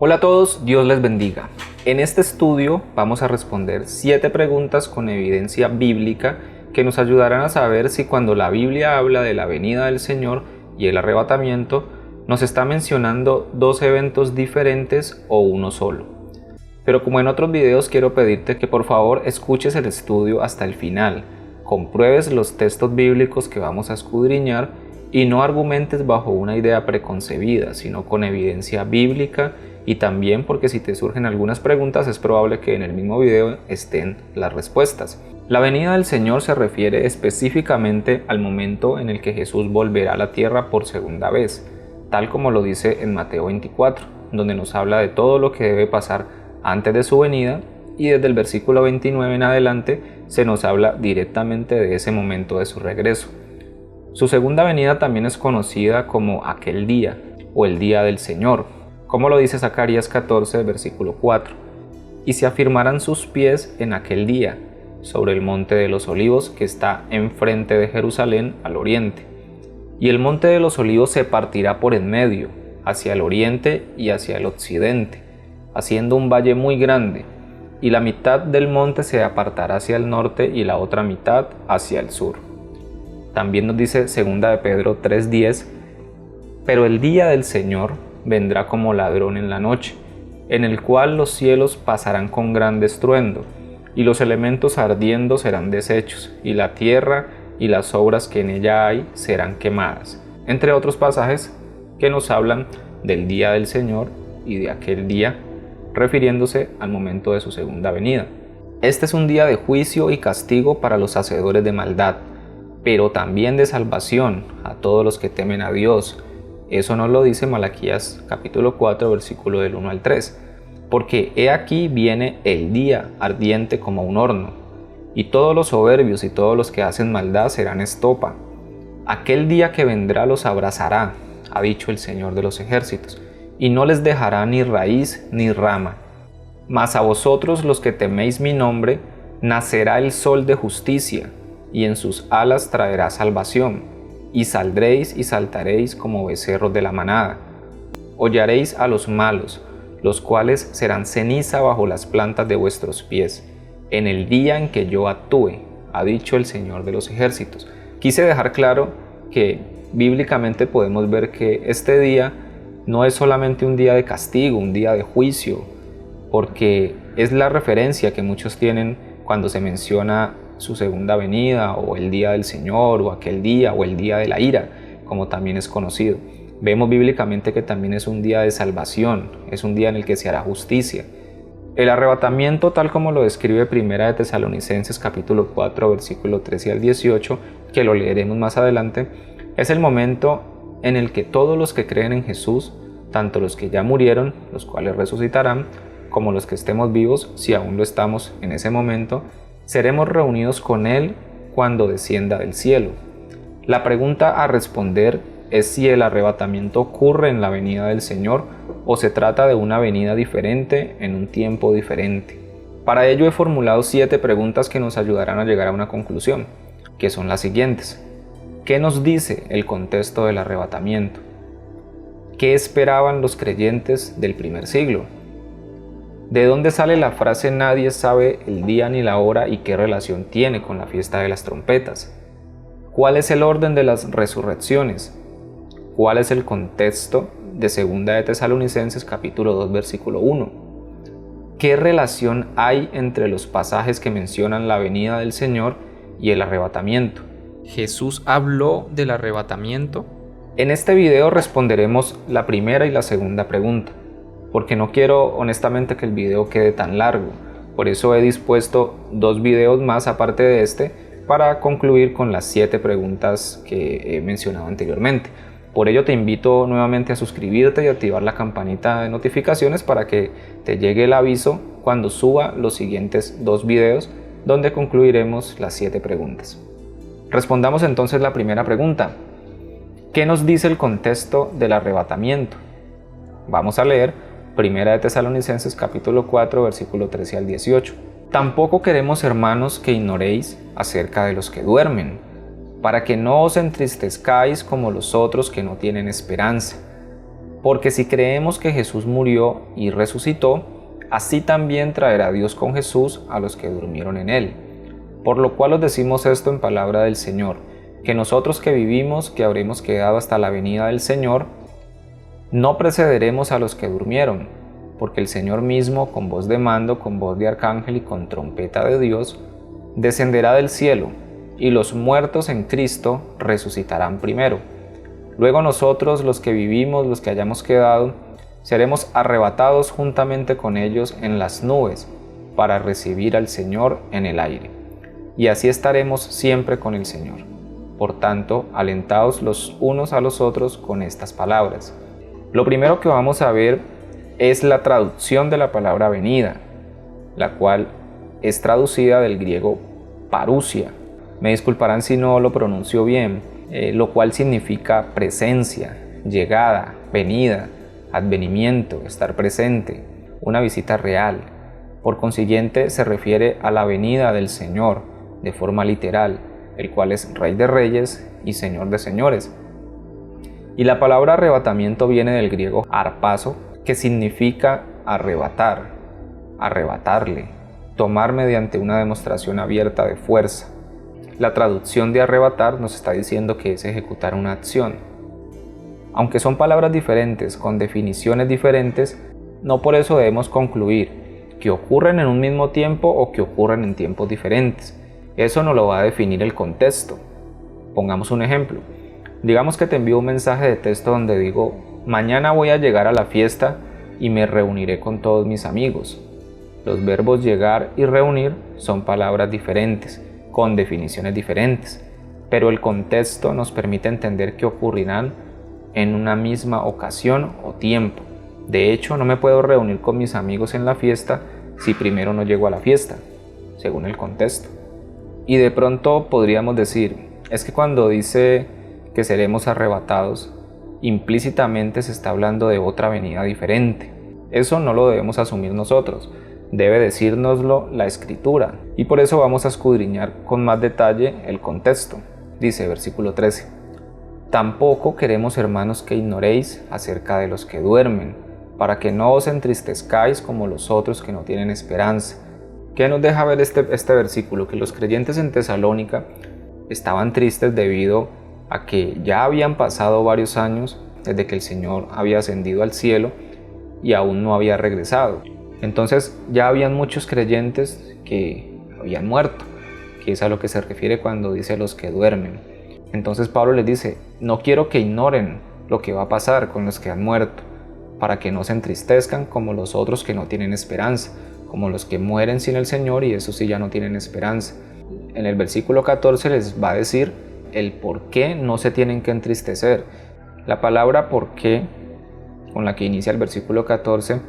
Hola a todos, Dios les bendiga. En este estudio vamos a responder 7 preguntas con evidencia bíblica que nos ayudarán a saber si cuando la Biblia habla de la venida del Señor y el arrebatamiento, nos está mencionando dos eventos diferentes o uno solo. Pero como en otros videos, quiero pedirte que por favor escuches el estudio hasta el final, compruebes los textos bíblicos que vamos a escudriñar y no argumentes bajo una idea preconcebida, sino con evidencia bíblica, y también porque si te surgen algunas preguntas es probable que en el mismo video estén las respuestas. La venida del Señor se refiere específicamente al momento en el que Jesús volverá a la tierra por segunda vez, tal como lo dice en Mateo 24, donde nos habla de todo lo que debe pasar antes de su venida, y desde el versículo 29 en adelante se nos habla directamente de ese momento de su regreso. Su segunda venida también es conocida como aquel día o el día del Señor, como lo dice Zacarías 14, versículo 4. Y se afirmarán sus pies en aquel día, sobre el monte de los olivos que está enfrente de Jerusalén al oriente. Y el monte de los olivos se partirá por en medio, hacia el oriente y hacia el occidente, haciendo un valle muy grande, y la mitad del monte se apartará hacia el norte y la otra mitad hacia el sur. También nos dice 2 de Pedro 3:10, pero el día del Señor vendrá como ladrón en la noche, en el cual los cielos pasarán con gran estruendo, y los elementos ardiendo serán deshechos, y la tierra y las obras que en ella hay serán quemadas. Entre otros pasajes que nos hablan del día del Señor y de aquel día, refiriéndose al momento de su segunda venida. Este es un día de juicio y castigo para los hacedores de maldad, pero también de salvación a todos los que temen a Dios. Eso nos lo dice Malaquías capítulo 4, versículo del 1 al 3. Porque he aquí viene el día ardiente como un horno, y todos los soberbios y todos los que hacen maldad serán estopa. Aquel día que vendrá los abrazará, ha dicho el Señor de los ejércitos, y no les dejará ni raíz ni rama. Mas a vosotros los que teméis mi nombre, nacerá el sol de justicia, y en sus alas traerá salvación. Y saldréis y saltaréis como becerros de la manada. Hollaréis a los malos, los cuales serán ceniza bajo las plantas de vuestros pies, en el día en que yo actúe, ha dicho el Señor de los ejércitos. Quise dejar claro que bíblicamente podemos ver que este día no es solamente un día de castigo, un día de juicio, porque es la referencia que muchos tienen cuando se menciona su segunda venida, o el día del Señor, o aquel día, o el día de la ira, como también es conocido. Vemos bíblicamente que también es un día de salvación, es un día en el que se hará justicia. El arrebatamiento, tal como lo describe 1 de Tesalonicenses capítulo 4, versículo 13 al 18, que lo leeremos más adelante, es el momento en el que todos los que creen en Jesús, tanto los que ya murieron, los cuales resucitarán, como los que estemos vivos, si aún lo estamos en ese momento, seremos reunidos con Él cuando descienda del cielo. La pregunta a responder es si el arrebatamiento ocurre en la venida del Señor o se trata de una venida diferente en un tiempo diferente. Para ello he formulado 7 preguntas que nos ayudarán a llegar a una conclusión, que son las siguientes. ¿Qué nos dice el contexto del arrebatamiento? ¿Qué esperaban los creyentes del primer siglo? ¿De dónde sale la frase nadie sabe el día ni la hora y qué relación tiene con la fiesta de las trompetas? ¿Cuál es el orden de las resurrecciones? ¿Cuál es el contexto de 2 de Tesalonicenses capítulo 2 versículo 1? ¿Qué relación hay entre los pasajes que mencionan la venida del Señor y el arrebatamiento? ¿Jesús habló del arrebatamiento? En este video responderemos la primera y la segunda pregunta, porque no quiero honestamente que el video quede tan largo. Por eso he dispuesto 2 videos más aparte de este para concluir con las 7 preguntas que he mencionado anteriormente. Por ello te invito nuevamente a suscribirte y activar la campanita de notificaciones para que te llegue el aviso cuando suba los siguientes 2 videos donde concluiremos las 7 preguntas. Respondamos entonces la primera pregunta. ¿Qué nos dice el contexto del arrebatamiento? Vamos a leer 1 de Tesalonicenses capítulo 4 versículo 13 al 18. Tampoco queremos, hermanos, que ignoréis acerca de los que duermen, para que no os entristezcáis como los otros que no tienen esperanza. Porque si creemos que Jesús murió y resucitó, así también traerá Dios con Jesús a los que durmieron en él. Por lo cual os decimos esto en palabra del Señor, que nosotros que vivimos, que habremos quedado hasta la venida del Señor, no precederemos a los que durmieron, porque el Señor mismo, con voz de mando, con voz de arcángel y con trompeta de Dios, descenderá del cielo, y los muertos en Cristo resucitarán primero. Luego nosotros, los que vivimos, los que hayamos quedado, seremos arrebatados juntamente con ellos en las nubes, para recibir al Señor en el aire. Y así estaremos siempre con el Señor. Por tanto, alentaos los unos a los otros con estas palabras. Lo primero que vamos a ver es la traducción de la palabra venida, la cual es traducida del griego parousia. Me disculparán si no lo pronuncio bien, lo cual significa presencia, llegada, venida, advenimiento, estar presente, una visita real. Por consiguiente, se refiere a la venida del Señor de forma literal, el cual es Rey de Reyes y Señor de Señores. Y la palabra arrebatamiento viene del griego harpazo, que significa arrebatar, arrebatarle, tomar mediante una demostración abierta de fuerza. La traducción de arrebatar nos está diciendo que es ejecutar una acción. Aunque son palabras diferentes, con definiciones diferentes, no por eso debemos concluir que ocurren en un mismo tiempo o que ocurren en tiempos diferentes. Eso no lo va a definir el contexto. Pongamos un ejemplo. Digamos que te envío un mensaje de texto donde digo: mañana voy a llegar a la fiesta y me reuniré con todos mis amigos. Los verbos llegar y reunir son palabras diferentes, con definiciones diferentes, pero el contexto nos permite entender que ocurrirán en una misma ocasión o tiempo. De hecho, no me puedo reunir con mis amigos en la fiesta si primero no llego a la fiesta, según el contexto. Y de pronto podríamos decir, es que cuando dice que seremos arrebatados, implícitamente se está hablando de otra venida diferente. Eso no lo debemos asumir nosotros, debe decírnoslo la Escritura, y por eso vamos a escudriñar con más detalle el contexto. Dice versículo 13: tampoco queremos, hermanos, que ignoréis acerca de los que duermen, para que no os entristezcáis como los otros que no tienen esperanza. ¿Qué nos deja ver este versículo? Que los creyentes en Tesalónica estaban tristes debido a que ya habían pasado varios años desde que el Señor había ascendido al cielo y aún no había regresado. Entonces ya habían muchos creyentes que habían muerto, que es a lo que se refiere cuando dice los que duermen. Entonces Pablo les dice, no quiero que ignoren lo que va a pasar con los que han muerto, para que no se entristezcan como los otros que no tienen esperanza, como los que mueren sin el Señor y eso sí ya no tienen esperanza. En el versículo 14 les va a decir el por qué no se tienen que entristecer. La palabra por qué, con la que inicia el versículo 14,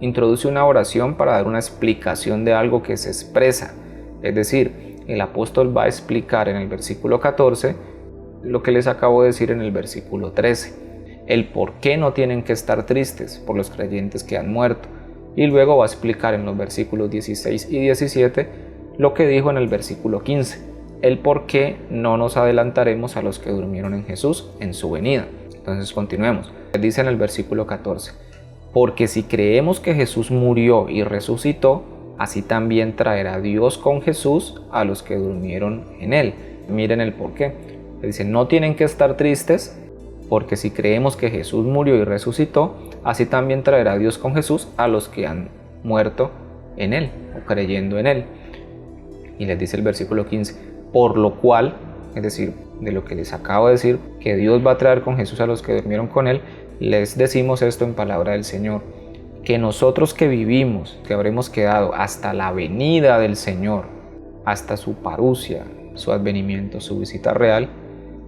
introduce una oración para dar una explicación de algo que se expresa. Es decir, el apóstol va a explicar en el versículo 14 lo que les acabo de decir en el versículo 13. El por qué no tienen que estar tristes por los creyentes que han muerto. Y luego va a explicar en los versículos 16 y 17 lo que dijo en el versículo 15. El por qué no nos adelantaremos a los que durmieron en Jesús en su venida. Entonces continuemos. Dice en el versículo 14: porque si creemos que Jesús murió y resucitó, así también traerá Dios con Jesús a los que durmieron en él. Miren el por qué. Dice, no tienen que estar tristes, porque si creemos que Jesús murió y resucitó, así también traerá Dios con Jesús a los que han muerto en él o creyendo en él. Y les dice el versículo 15, por lo cual, es decir, de lo que les acabo de decir, que Dios va a traer con Jesús a los que durmieron con él, les decimos esto en palabra del Señor, que nosotros que vivimos, que habremos quedado hasta la venida del Señor, hasta su parousia, su advenimiento, su visita real,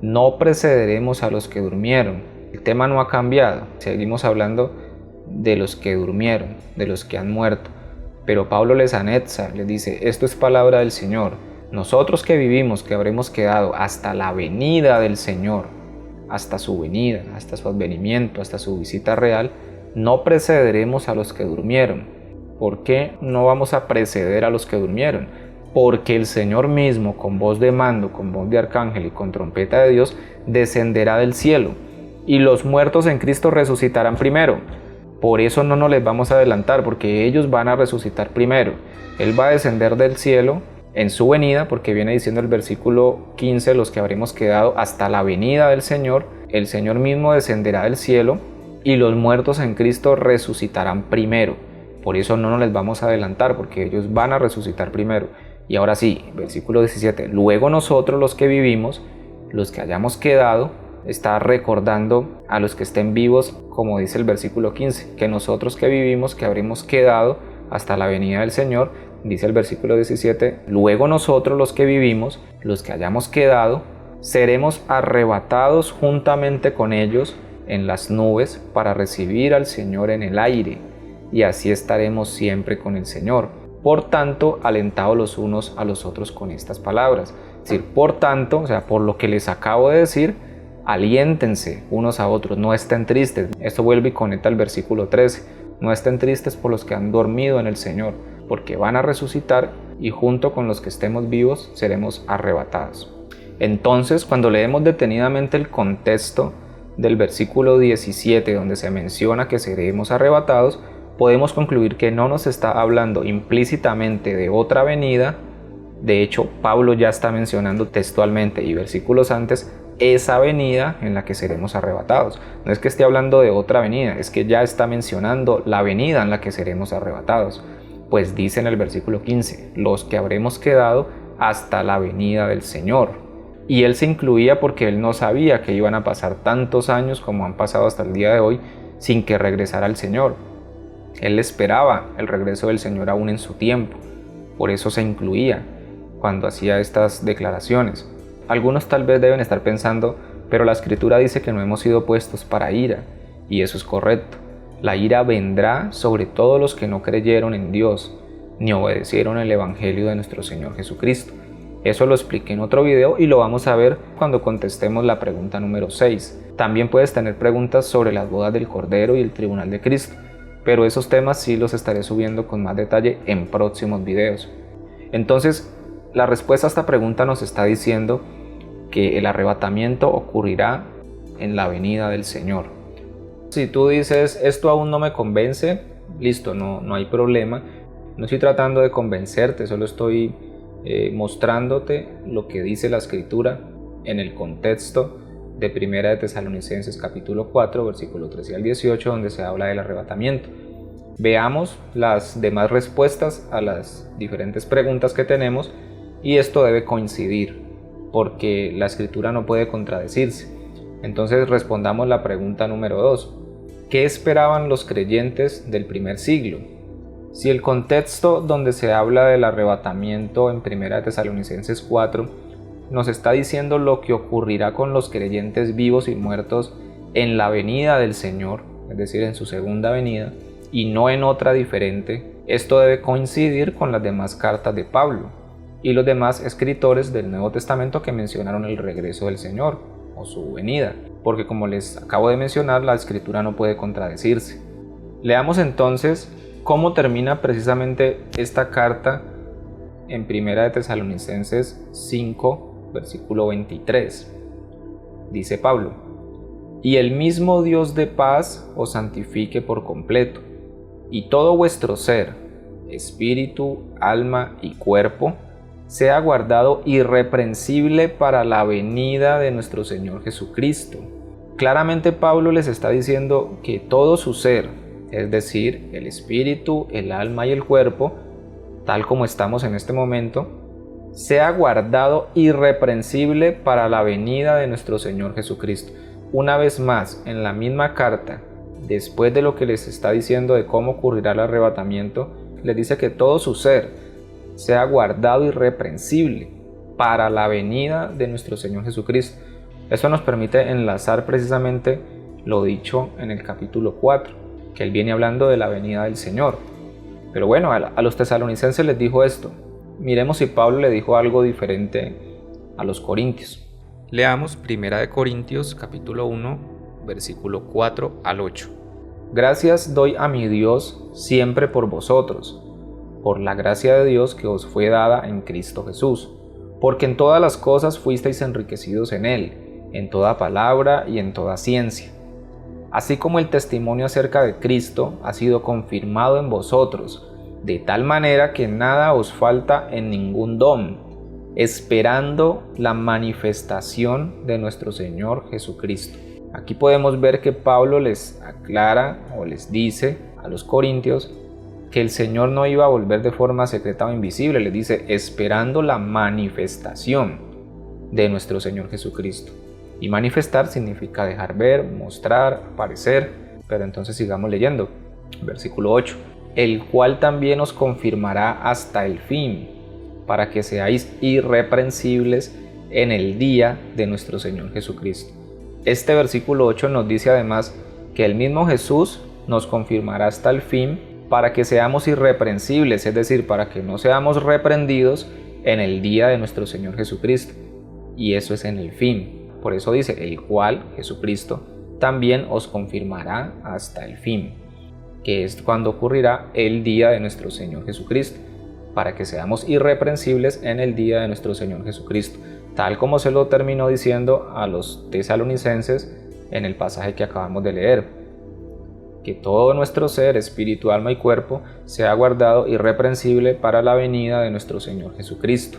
no precederemos a los que durmieron. El tema no ha cambiado, seguimos hablando de los que durmieron, de los que han muerto. Pero Pablo les anexa, les dice, esto es palabra del Señor. Nosotros que vivimos, que habremos quedado hasta la venida del Señor, hasta su venida, hasta su advenimiento, hasta su visita real, no precederemos a los que durmieron. ¿Por qué no vamos a preceder a los que durmieron? Porque el Señor mismo, con voz de mando, con voz de arcángel y con trompeta de Dios, descenderá del cielo, y los muertos en Cristo resucitarán primero. Por eso no nos les vamos a adelantar, porque ellos van a resucitar primero. Él va a descender del cielo en su venida, porque viene diciendo el versículo 15, los que habremos quedado hasta la venida del Señor. El Señor mismo descenderá del cielo y los muertos en Cristo resucitarán primero. Por eso no nos les vamos a adelantar, porque ellos van a resucitar primero. Y ahora sí, versículo 17, luego nosotros los que vivimos, los que hayamos quedado, está recordando a los que estén vivos, como dice el versículo 15, que nosotros que vivimos, que habremos quedado hasta la venida del Señor, dice el versículo 17, luego nosotros los que vivimos, los que hayamos quedado, seremos arrebatados juntamente con ellos en las nubes para recibir al Señor en el aire, y así estaremos siempre con el Señor. Por tanto, alentados los unos a los otros con estas palabras. Es decir, por tanto, o sea, por lo que les acabo de decir, aliéntense unos a otros, no estén tristes. Esto vuelve y conecta al versículo 13. No estén tristes por los que han dormido en el Señor, porque van a resucitar y junto con los que estemos vivos seremos arrebatados. Entonces, cuando leemos detenidamente el contexto del versículo 17, donde se menciona que seremos arrebatados, podemos concluir que no nos está hablando implícitamente de otra venida. De hecho, Pablo ya está mencionando textualmente y versículos antes esa venida en la que seremos arrebatados. No es que esté hablando de otra venida, es que ya está mencionando la venida en la que seremos arrebatados. Pues dice en el versículo 15, los que habremos quedado hasta la venida del Señor. Y él se incluía porque él no sabía que iban a pasar tantos años como han pasado hasta el día de hoy sin que regresara el Señor. Él esperaba el regreso del Señor aún en su tiempo. Por eso se incluía cuando hacía estas declaraciones. Algunos tal vez deben estar pensando, pero la Escritura dice que no hemos sido puestos para ira, y eso es correcto. La ira vendrá sobre todos los que no creyeron en Dios, ni obedecieron el Evangelio de nuestro Señor Jesucristo. Eso lo expliqué en otro video y lo vamos a ver cuando contestemos la pregunta número 6. También puedes tener preguntas sobre las bodas del Cordero y el tribunal de Cristo, pero esos temas sí los estaré subiendo con más detalle en próximos videos. Entonces, la respuesta a esta pregunta nos está diciendo que el arrebatamiento ocurrirá en la venida del Señor. Si tú dices, esto aún no me convence, listo, no hay problema. No estoy tratando de convencerte, solo estoy mostrándote lo que dice la Escritura en el contexto de 1 de Tesalonicenses capítulo 4, versículo 13 al 18, donde se habla del arrebatamiento. Veamos las demás respuestas a las diferentes preguntas que tenemos, y esto debe coincidir, porque la Escritura no puede contradecirse. Entonces respondamos la pregunta número 2. ¿Qué esperaban los creyentes del primer siglo? Si el contexto donde se habla del arrebatamiento en 1 Tesalonicenses 4 nos está diciendo lo que ocurrirá con los creyentes vivos y muertos en la venida del Señor, es decir, en su segunda venida, y no en otra diferente, esto debe coincidir con las demás cartas de Pablo y los demás escritores del Nuevo Testamento que mencionaron el regreso del Señor o su venida, porque como les acabo de mencionar, la Escritura no puede contradecirse. Leamos entonces cómo termina precisamente esta carta en 1 de Tesalonicenses 5, versículo 23. Dice Pablo: y el mismo Dios de paz os santifique por completo, y todo vuestro ser, espíritu, alma y cuerpo, sea guardado irreprensible para la venida de nuestro Señor Jesucristo. Claramente Pablo les está diciendo que todo su ser, es decir, el espíritu, el alma y el cuerpo, tal como estamos en este momento, sea guardado irreprensible para la venida de nuestro Señor Jesucristo. Una vez más, en la misma carta, después de lo que les está diciendo de cómo ocurrirá el arrebatamiento, les dice que todo su ser sea guardado irreprensible para la venida de nuestro Señor Jesucristo. Eso nos permite enlazar precisamente lo dicho en el capítulo 4, que él viene hablando de la venida del Señor. Pero bueno, a los tesalonicenses les dijo esto. Miremos si Pablo le dijo algo diferente a los corintios. Leamos 1 de Corintios capítulo 1, versículo 4 al 8. Gracias doy a mi Dios siempre por vosotros, por la gracia de Dios que os fue dada en Cristo Jesús, porque en todas las cosas fuisteis enriquecidos en Él, en toda palabra y en toda ciencia, así como el testimonio acerca de Cristo ha sido confirmado en vosotros, de tal manera que nada os falta en ningún don, esperando la manifestación de nuestro Señor Jesucristo. Aquí podemos ver que Pablo les aclara o les dice a los corintios que el Señor no iba a volver de forma secreta o invisible. Les dice, esperando la manifestación de nuestro Señor Jesucristo. Y manifestar significa dejar ver, mostrar, aparecer. Pero entonces sigamos leyendo. Versículo 8. El cual también os confirmará hasta el fin, para que seáis irreprensibles en el día de nuestro Señor Jesucristo. Este versículo 8 nos dice además que el mismo Jesús nos confirmará hasta el fin para que seamos irreprensibles, es decir, para que no seamos reprendidos en el día de nuestro Señor Jesucristo. Y eso es en el fin. Por eso dice, el cual, Jesucristo, también os confirmará hasta el fin, que es cuando ocurrirá el día de nuestro Señor Jesucristo, para que seamos irreprensibles en el día de nuestro Señor Jesucristo, tal como se lo terminó diciendo a los tesalonicenses en el pasaje que acabamos de leer. Que todo nuestro ser, espíritu, alma y cuerpo, sea guardado irreprensible para la venida de nuestro Señor Jesucristo.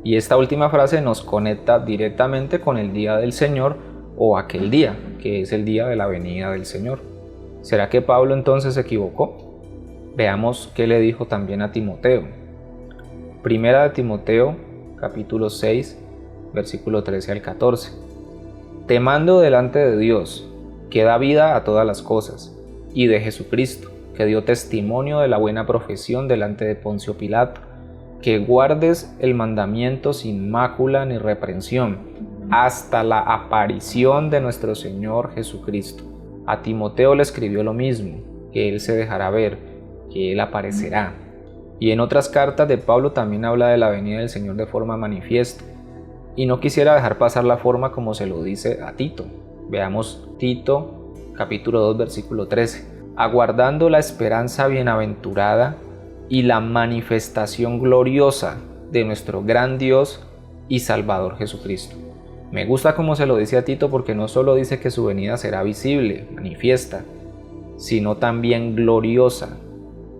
Y esta última frase nos conecta directamente con el día del Señor o aquel día, que es el día de la venida del Señor. ¿Será que Pablo entonces se equivocó? Veamos qué le dijo también a Timoteo. Primera de Timoteo, capítulo 6, versículo 13 al 14. Te mando delante de Dios, que da vida a todas las cosas, y de Jesucristo, que dio testimonio de la buena profesión delante de Poncio Pilato, que guardes el mandamiento sin mácula ni reprensión, hasta la aparición de nuestro Señor Jesucristo. A Timoteo le escribió lo mismo, que él se dejará ver, que él aparecerá. Y en otras cartas de Pablo también habla de la venida del Señor de forma manifiesta. Y no quisiera dejar pasar la forma como se lo dice a Tito. Veamos Tito capítulo 2 versículo 13. Aguardando la esperanza bienaventurada y la manifestación gloriosa de nuestro gran Dios y Salvador Jesucristo. Me gusta como se lo dice a Tito porque no solo dice que su venida será visible, manifiesta, sino también gloriosa,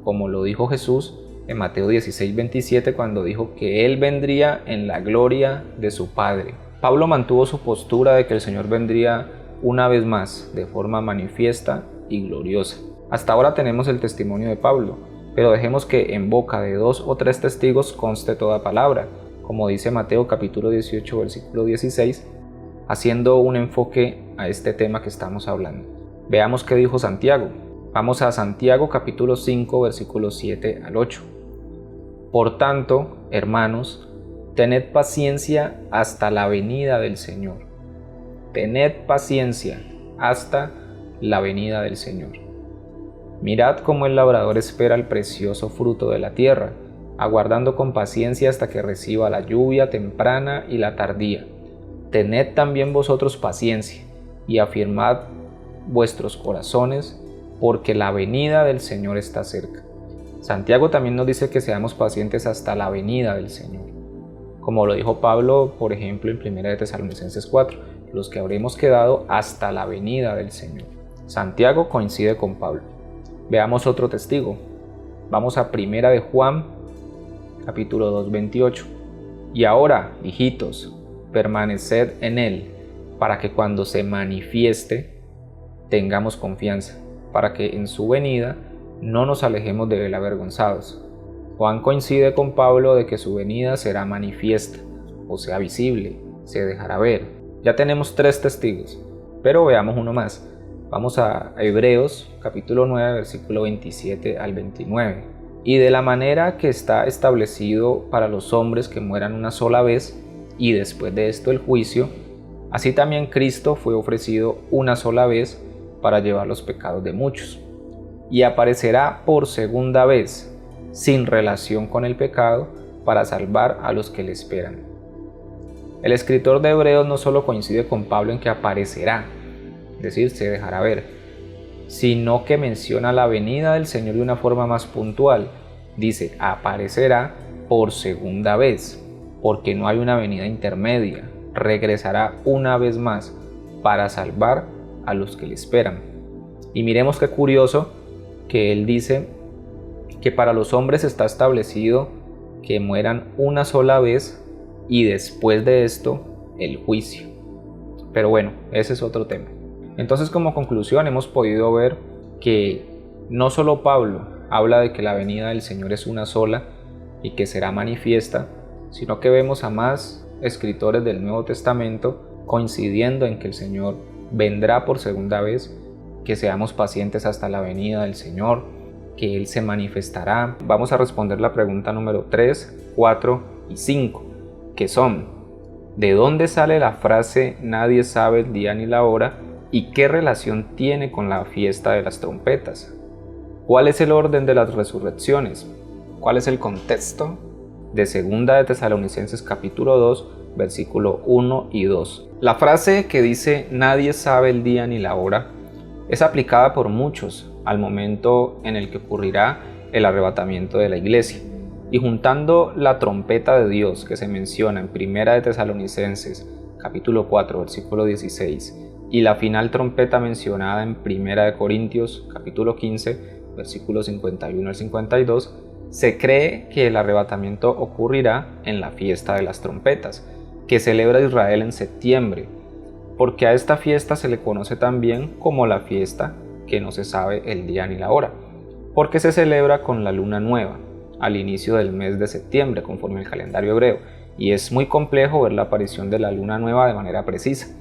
como lo dijo Jesús en Mateo 16:27 cuando dijo que Él vendría en la gloria de su Padre. Pablo mantuvo su postura de que el Señor vendría una vez más de forma manifiesta y gloriosa. Hasta ahora tenemos el testimonio de Pablo, pero dejemos que en boca de 2 o 3 testigos conste toda palabra, como dice Mateo capítulo 18 versículo 16, haciendo un enfoque a este tema que estamos hablando. Veamos qué dijo Santiago. Vamos a Santiago capítulo 5 versículos 7 al 8. Por tanto, hermanos, tened paciencia hasta la venida del Señor. Tened paciencia hasta la venida del Señor. Mirad cómo el labrador espera el precioso fruto de la tierra, aguardando con paciencia hasta que reciba la lluvia temprana y la tardía. Tened también vosotros paciencia y afirmad vuestros corazones, porque la venida del Señor está cerca. Santiago también nos dice que seamos pacientes hasta la venida del Señor. Como lo dijo Pablo, por ejemplo, en 1 de Tesalonicenses 4, los que habremos quedado hasta la venida del Señor. Santiago coincide con Pablo. Veamos otro testigo. Vamos a 1 de Juan, capítulo 2, 28. Y ahora, hijitos, permaneced en Él, para que cuando se manifieste, tengamos confianza, para que en su venida no nos alejemos de Él avergonzados. Juan coincide con Pablo de que su venida será manifiesta, o sea visible, se dejará ver. Ya tenemos 3 testigos, pero veamos uno más. Vamos a Hebreos capítulo 9 versículo 27 al 29. Y de la manera que está establecido para los hombres que mueran una sola vez y después de esto el juicio, así también Cristo fue ofrecido una sola vez para llevar los pecados de muchos, y aparecerá por segunda vez sin relación con el pecado para salvar a los que le esperan. El escritor de Hebreos no solo coincide con Pablo en que aparecerá, es decir, se dejará ver, sino que menciona la venida del Señor de una forma más puntual. Dice, aparecerá por segunda vez, porque no hay una venida intermedia. Regresará una vez más para salvar a los que le esperan. Y miremos qué curioso que él dice que para los hombres está establecido que mueran una sola vez y después de esto el juicio. Pero bueno, ese es otro tema. Entonces, como conclusión, hemos podido ver que no solo Pablo habla de que la venida del Señor es una sola y que será manifiesta, sino que vemos a más escritores del Nuevo Testamento coincidiendo en que el Señor vendrá por segunda vez, que seamos pacientes hasta la venida del Señor, que Él se manifestará. Vamos a responder la pregunta número 3, 4 y 5, que son: ¿de dónde sale la frase nadie sabe el día ni la hora? ¿Y qué relación tiene con la fiesta de las trompetas? ¿Cuál es el orden de las resurrecciones? ¿Cuál es el contexto de Segunda de Tesalonicenses capítulo 2, versículo 1 y 2? La frase que dice nadie sabe el día ni la hora es aplicada por muchos al momento en el que ocurrirá el arrebatamiento de la iglesia. Y juntando la trompeta de Dios que se menciona en Primera de Tesalonicenses capítulo 4, versículo 16, y la final trompeta mencionada en Primera de Corintios capítulo 15, versículos 51 al 52, se cree que el arrebatamiento ocurrirá en la fiesta de las trompetas, que celebra Israel en septiembre, porque a esta fiesta se le conoce también como la fiesta que no se sabe el día ni la hora, porque se celebra con la luna nueva, al inicio del mes de septiembre, conforme al calendario hebreo, y es muy complejo ver la aparición de la luna nueva de manera precisa.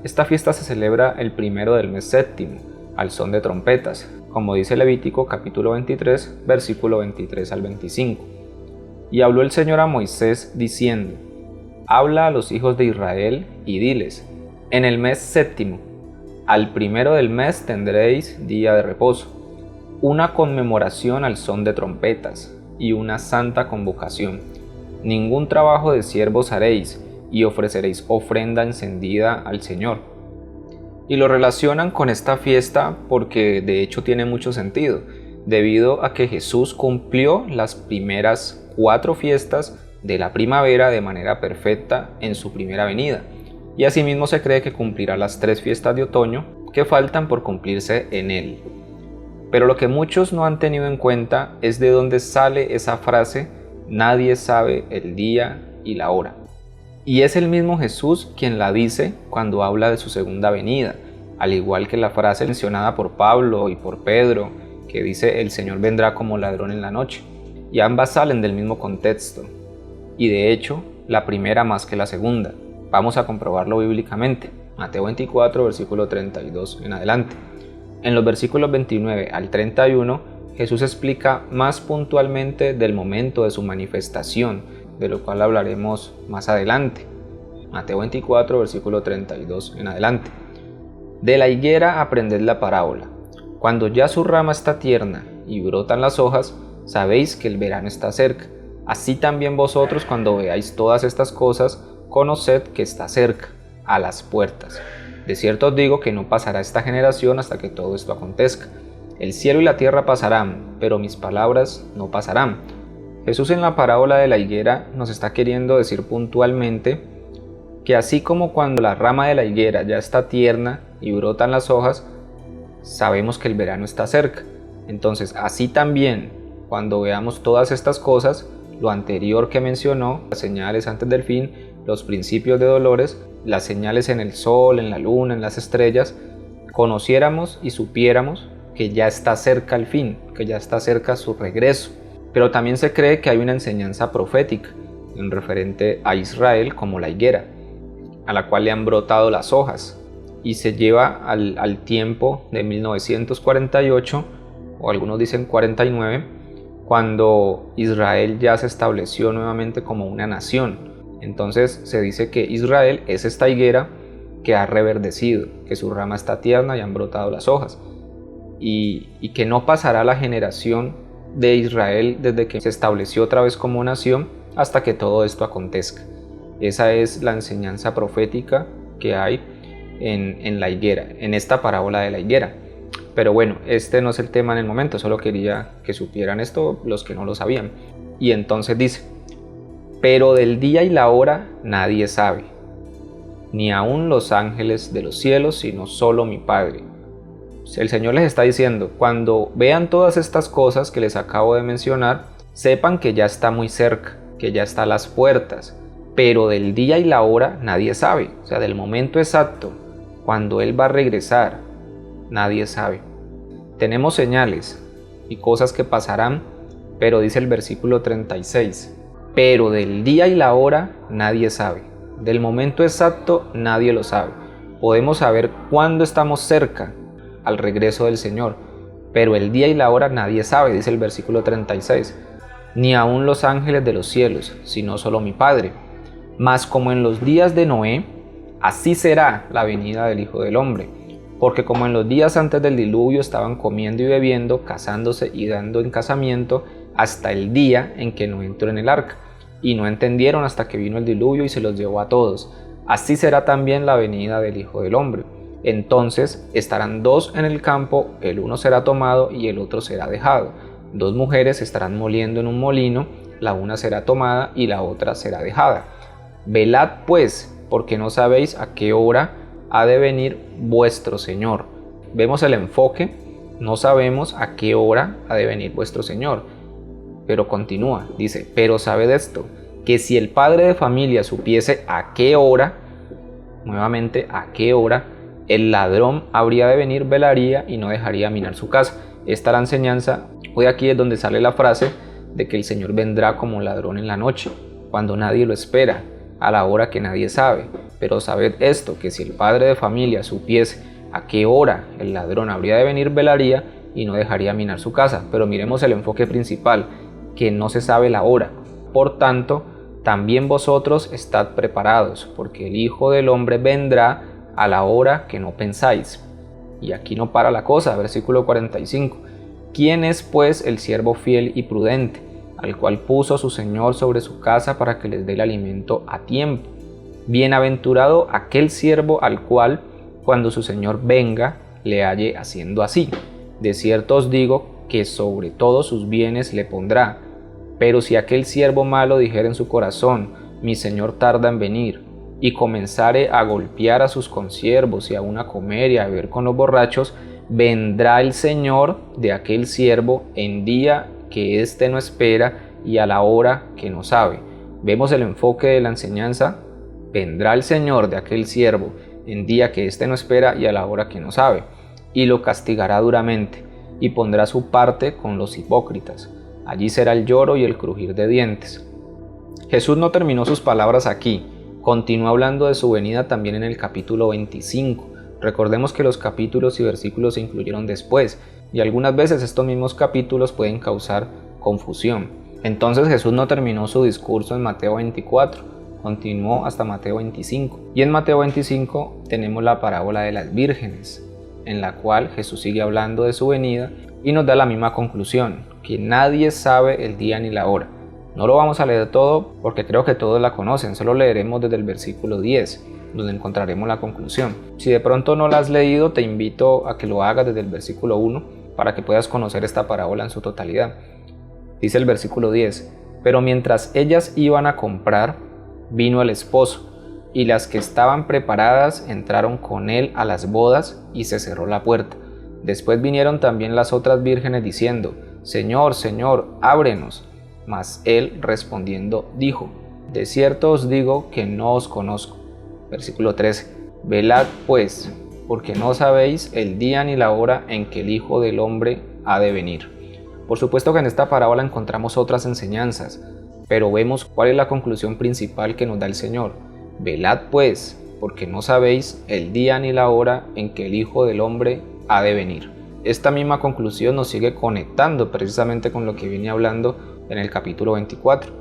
Esta fiesta se celebra el primero del mes séptimo, al son de trompetas, como dice Levítico capítulo 23, versículo 23 al 25. Y habló el Señor a Moisés diciendo: habla a los hijos de Israel y diles: en el mes séptimo, al primero del mes tendréis día de reposo, una conmemoración al son de trompetas y una santa convocación. Ningún trabajo de siervos haréis, y ofreceréis ofrenda encendida al Señor. Y lo relacionan con esta fiesta porque de hecho tiene mucho sentido, debido a que Jesús cumplió las primeras 4 fiestas de la primavera de manera perfecta en su primera venida, y asimismo se cree que cumplirá las 3 fiestas de otoño que faltan por cumplirse en él. Pero lo que muchos no han tenido en cuenta es de dónde sale esa frase: nadie sabe el día y la hora. Y es el mismo Jesús quien la dice cuando habla de su segunda venida, al igual que la frase mencionada por Pablo y por Pedro, que dice: el Señor vendrá como ladrón en la noche. Y ambas salen del mismo contexto, y de hecho la primera más que la segunda. Vamos a comprobarlo bíblicamente. Mateo 24, versículo 32 en adelante. En los versículos 29 al 31, Jesús explica más puntualmente del momento de su manifestación, de lo cual hablaremos más adelante. Mateo 24, versículo 32 en adelante. De la higuera aprended la parábola. Cuando ya su rama está tierna y brotan las hojas, sabéis que el verano está cerca. Así también vosotros, cuando veáis todas estas cosas, conoced que está cerca, a las puertas. De cierto os digo que no pasará esta generación hasta que todo esto acontezca. El cielo y la tierra pasarán, pero mis palabras no pasarán. Jesús en la parábola de la higuera nos está queriendo decir puntualmente que así como cuando la rama de la higuera ya está tierna y brotan las hojas, sabemos que el verano está cerca. Entonces, así también, cuando veamos todas estas cosas, lo anterior que mencionó, las señales antes del fin, los principios de dolores, las señales en el sol, en la luna, en las estrellas, conociéramos y supiéramos que ya está cerca el fin, que ya está cerca su regreso. Pero también se cree que hay una enseñanza profética en referente a Israel como la higuera, a la cual le han brotado las hojas, y se lleva al tiempo de 1948, o algunos dicen 49, cuando Israel ya se estableció nuevamente como una nación. Entonces se dice que Israel es esta higuera que ha reverdecido, que su rama está tierna y han brotado las hojas, y que no pasará la generación de Israel desde que se estableció otra vez como nación hasta que todo esto acontezca. Esa es la enseñanza profética que hay en la higuera, en esta parábola de la higuera. Pero bueno, este no es el tema en el momento, solo quería que supieran esto los que no lo sabían. Y entonces dice: pero del día y la hora nadie sabe, ni aun los ángeles de los cielos, sino solo mi Padre. El Señor les está diciendo, cuando vean todas estas cosas que les acabo de mencionar, sepan que ya está muy cerca, que ya está a las puertas, pero del día y la hora nadie sabe, o sea, del momento exacto, cuando Él va a regresar, nadie sabe. Tenemos señales y cosas que pasarán, pero dice el versículo 36, pero del día y la hora nadie sabe, del momento exacto nadie lo sabe. Podemos saber cuándo estamos cerca al regreso del Señor, pero el día y la hora nadie sabe, dice el versículo 36, ni aun los ángeles de los cielos, sino solo mi Padre. Mas como en los días de Noé, así será la venida del Hijo del Hombre. Porque como en los días antes del diluvio estaban comiendo y bebiendo, casándose y dando en casamiento, hasta el día en que Noé entró en el arca, y no entendieron hasta que vino el diluvio y se los llevó a todos. Así será también la venida del Hijo del Hombre. Entonces estarán dos en el campo, el uno será tomado y el otro será dejado. Dos mujeres estarán moliendo en un molino, la una será tomada y la otra será dejada. Velad pues, porque no sabéis a qué hora ha de venir vuestro Señor. Vemos el enfoque, no sabemos a qué hora ha de venir vuestro Señor. Pero continúa, dice, pero sabed esto, que si el padre de familia supiese a qué hora, nuevamente a qué hora, el ladrón habría de venir, velaría y no dejaría minar su casa. Esta es la enseñanza. Hoy aquí es donde sale la frase de que el Señor vendrá como ladrón en la noche, cuando nadie lo espera, a la hora que nadie sabe. Pero sabed esto, que si el padre de familia supiese a qué hora el ladrón habría de venir, velaría y no dejaría minar su casa. Pero miremos el enfoque principal, que no se sabe la hora. Por tanto, también vosotros estad preparados, porque el Hijo del Hombre vendrá a la hora que no pensáis. Y aquí no para la cosa, versículo 45. ¿Quién es pues el siervo fiel y prudente, al cual puso su Señor sobre su casa para que les dé el alimento a tiempo? Bienaventurado aquel siervo al cual, cuando su Señor venga, le halle haciendo así. De cierto os digo que sobre todos sus bienes le pondrá. Pero si aquel siervo malo dijera en su corazón, mi Señor tarda en venir, y comenzare a golpear a sus consiervos y aun a comer y a beber con los borrachos, vendrá el Señor de aquel siervo en día que éste no espera y a la hora que no sabe. Vemos el enfoque de la enseñanza. Vendrá el Señor de aquel siervo en día que éste no espera y a la hora que no sabe, y lo castigará duramente, y pondrá su parte con los hipócritas. Allí será el lloro y el crujir de dientes. Jesús no terminó sus palabras aquí, continúa hablando de su venida también en el capítulo 25. Recordemos que los capítulos y versículos se incluyeron después, y algunas veces estos mismos capítulos pueden causar confusión. Entonces Jesús no terminó su discurso en Mateo 24, continuó hasta Mateo 25. Y en Mateo 25 tenemos la parábola de las vírgenes, en la cual Jesús sigue hablando de su venida y nos da la misma conclusión, que nadie sabe el día ni la hora. No lo vamos a leer todo porque creo que todos la conocen, solo leeremos desde el versículo 10, donde encontraremos la conclusión. Si de pronto no la has leído, te invito a que lo hagas desde el versículo 1 para que puedas conocer esta parábola en su totalidad. Dice el versículo 10, pero mientras ellas iban a comprar, vino el esposo, y las que estaban preparadas entraron con él a las bodas y se cerró la puerta. Después vinieron también las otras vírgenes diciendo, Señor, Señor, ábrenos. Mas él respondiendo dijo, de cierto os digo que no os conozco. Versículo 13, velad pues, porque no sabéis el día ni la hora en que el Hijo del Hombre ha de venir. Por supuesto que en esta parábola encontramos otras enseñanzas, pero vemos cuál es la conclusión principal que nos da el Señor. Velad pues, porque no sabéis el día ni la hora en que el Hijo del Hombre ha de venir. Esta misma conclusión nos sigue conectando precisamente con lo que viene hablando en el capítulo 24,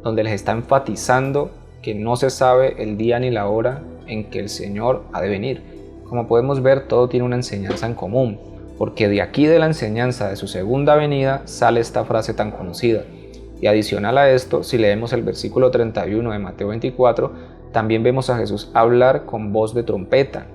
donde les está enfatizando que no se sabe el día ni la hora en que el Señor ha de venir. Como podemos ver, todo tiene una enseñanza en común, porque de aquí de la enseñanza de su segunda venida sale esta frase tan conocida. Y adicional a esto, si leemos el versículo 31 de Mateo 24, también vemos a Jesús hablar con voz de trompeta.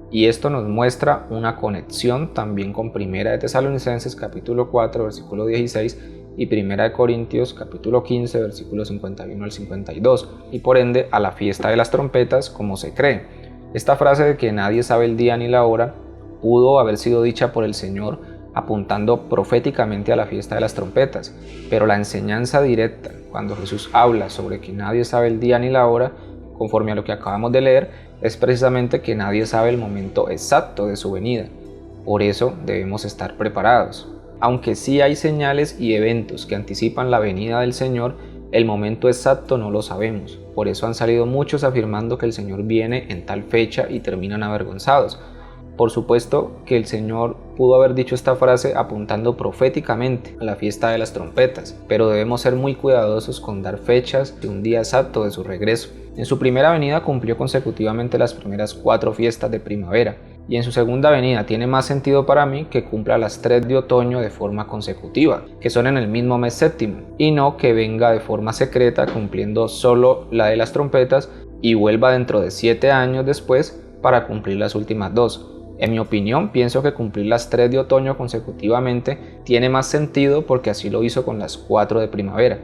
Y esto nos muestra una conexión también con Primera de Tesalonicenses capítulo 4 versículo 16 y Primera de Corintios capítulo 15 versículos 51 al 52, y por ende a la fiesta de las trompetas como se cree. Esta frase de que nadie sabe el día ni la hora pudo haber sido dicha por el Señor apuntando proféticamente a la fiesta de las trompetas, pero la enseñanza directa, cuando Jesús habla sobre que nadie sabe el día ni la hora, conforme a lo que acabamos de leer, es precisamente que nadie sabe el momento exacto de su venida. Por eso debemos estar preparados. Aunque sí hay señales y eventos que anticipan la venida del Señor, el momento exacto no lo sabemos. Por eso han salido muchos afirmando que el Señor viene en tal fecha y terminan avergonzados. Por supuesto que el Señor pudo haber dicho esta frase apuntando proféticamente a la fiesta de las trompetas, pero debemos ser muy cuidadosos con dar fechas de un día exacto de su regreso. En su primera venida cumplió consecutivamente las primeras 4 fiestas de primavera, y en su segunda venida tiene más sentido para mí que cumpla las 3 de otoño de forma consecutiva, que son en el mismo mes séptimo, y no que venga de forma secreta cumpliendo solo la de las trompetas y vuelva dentro de 7 años después para cumplir las últimas 2. En mi opinión, pienso que cumplir las 3 de otoño consecutivamente tiene más sentido porque así lo hizo con las 4 de primavera.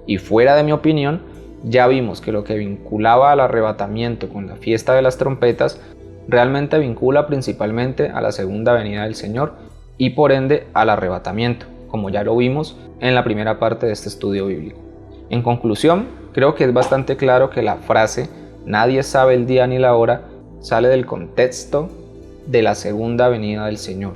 Y fuera de mi opinión, ya vimos que lo que vinculaba al arrebatamiento con la fiesta de las trompetas realmente vincula principalmente a la segunda venida del Señor y por ende al arrebatamiento, como ya lo vimos en la primera parte de este estudio bíblico. En conclusión, creo que es bastante claro que la frase "nadie sabe el día ni la hora" sale del contexto de la segunda venida del Señor.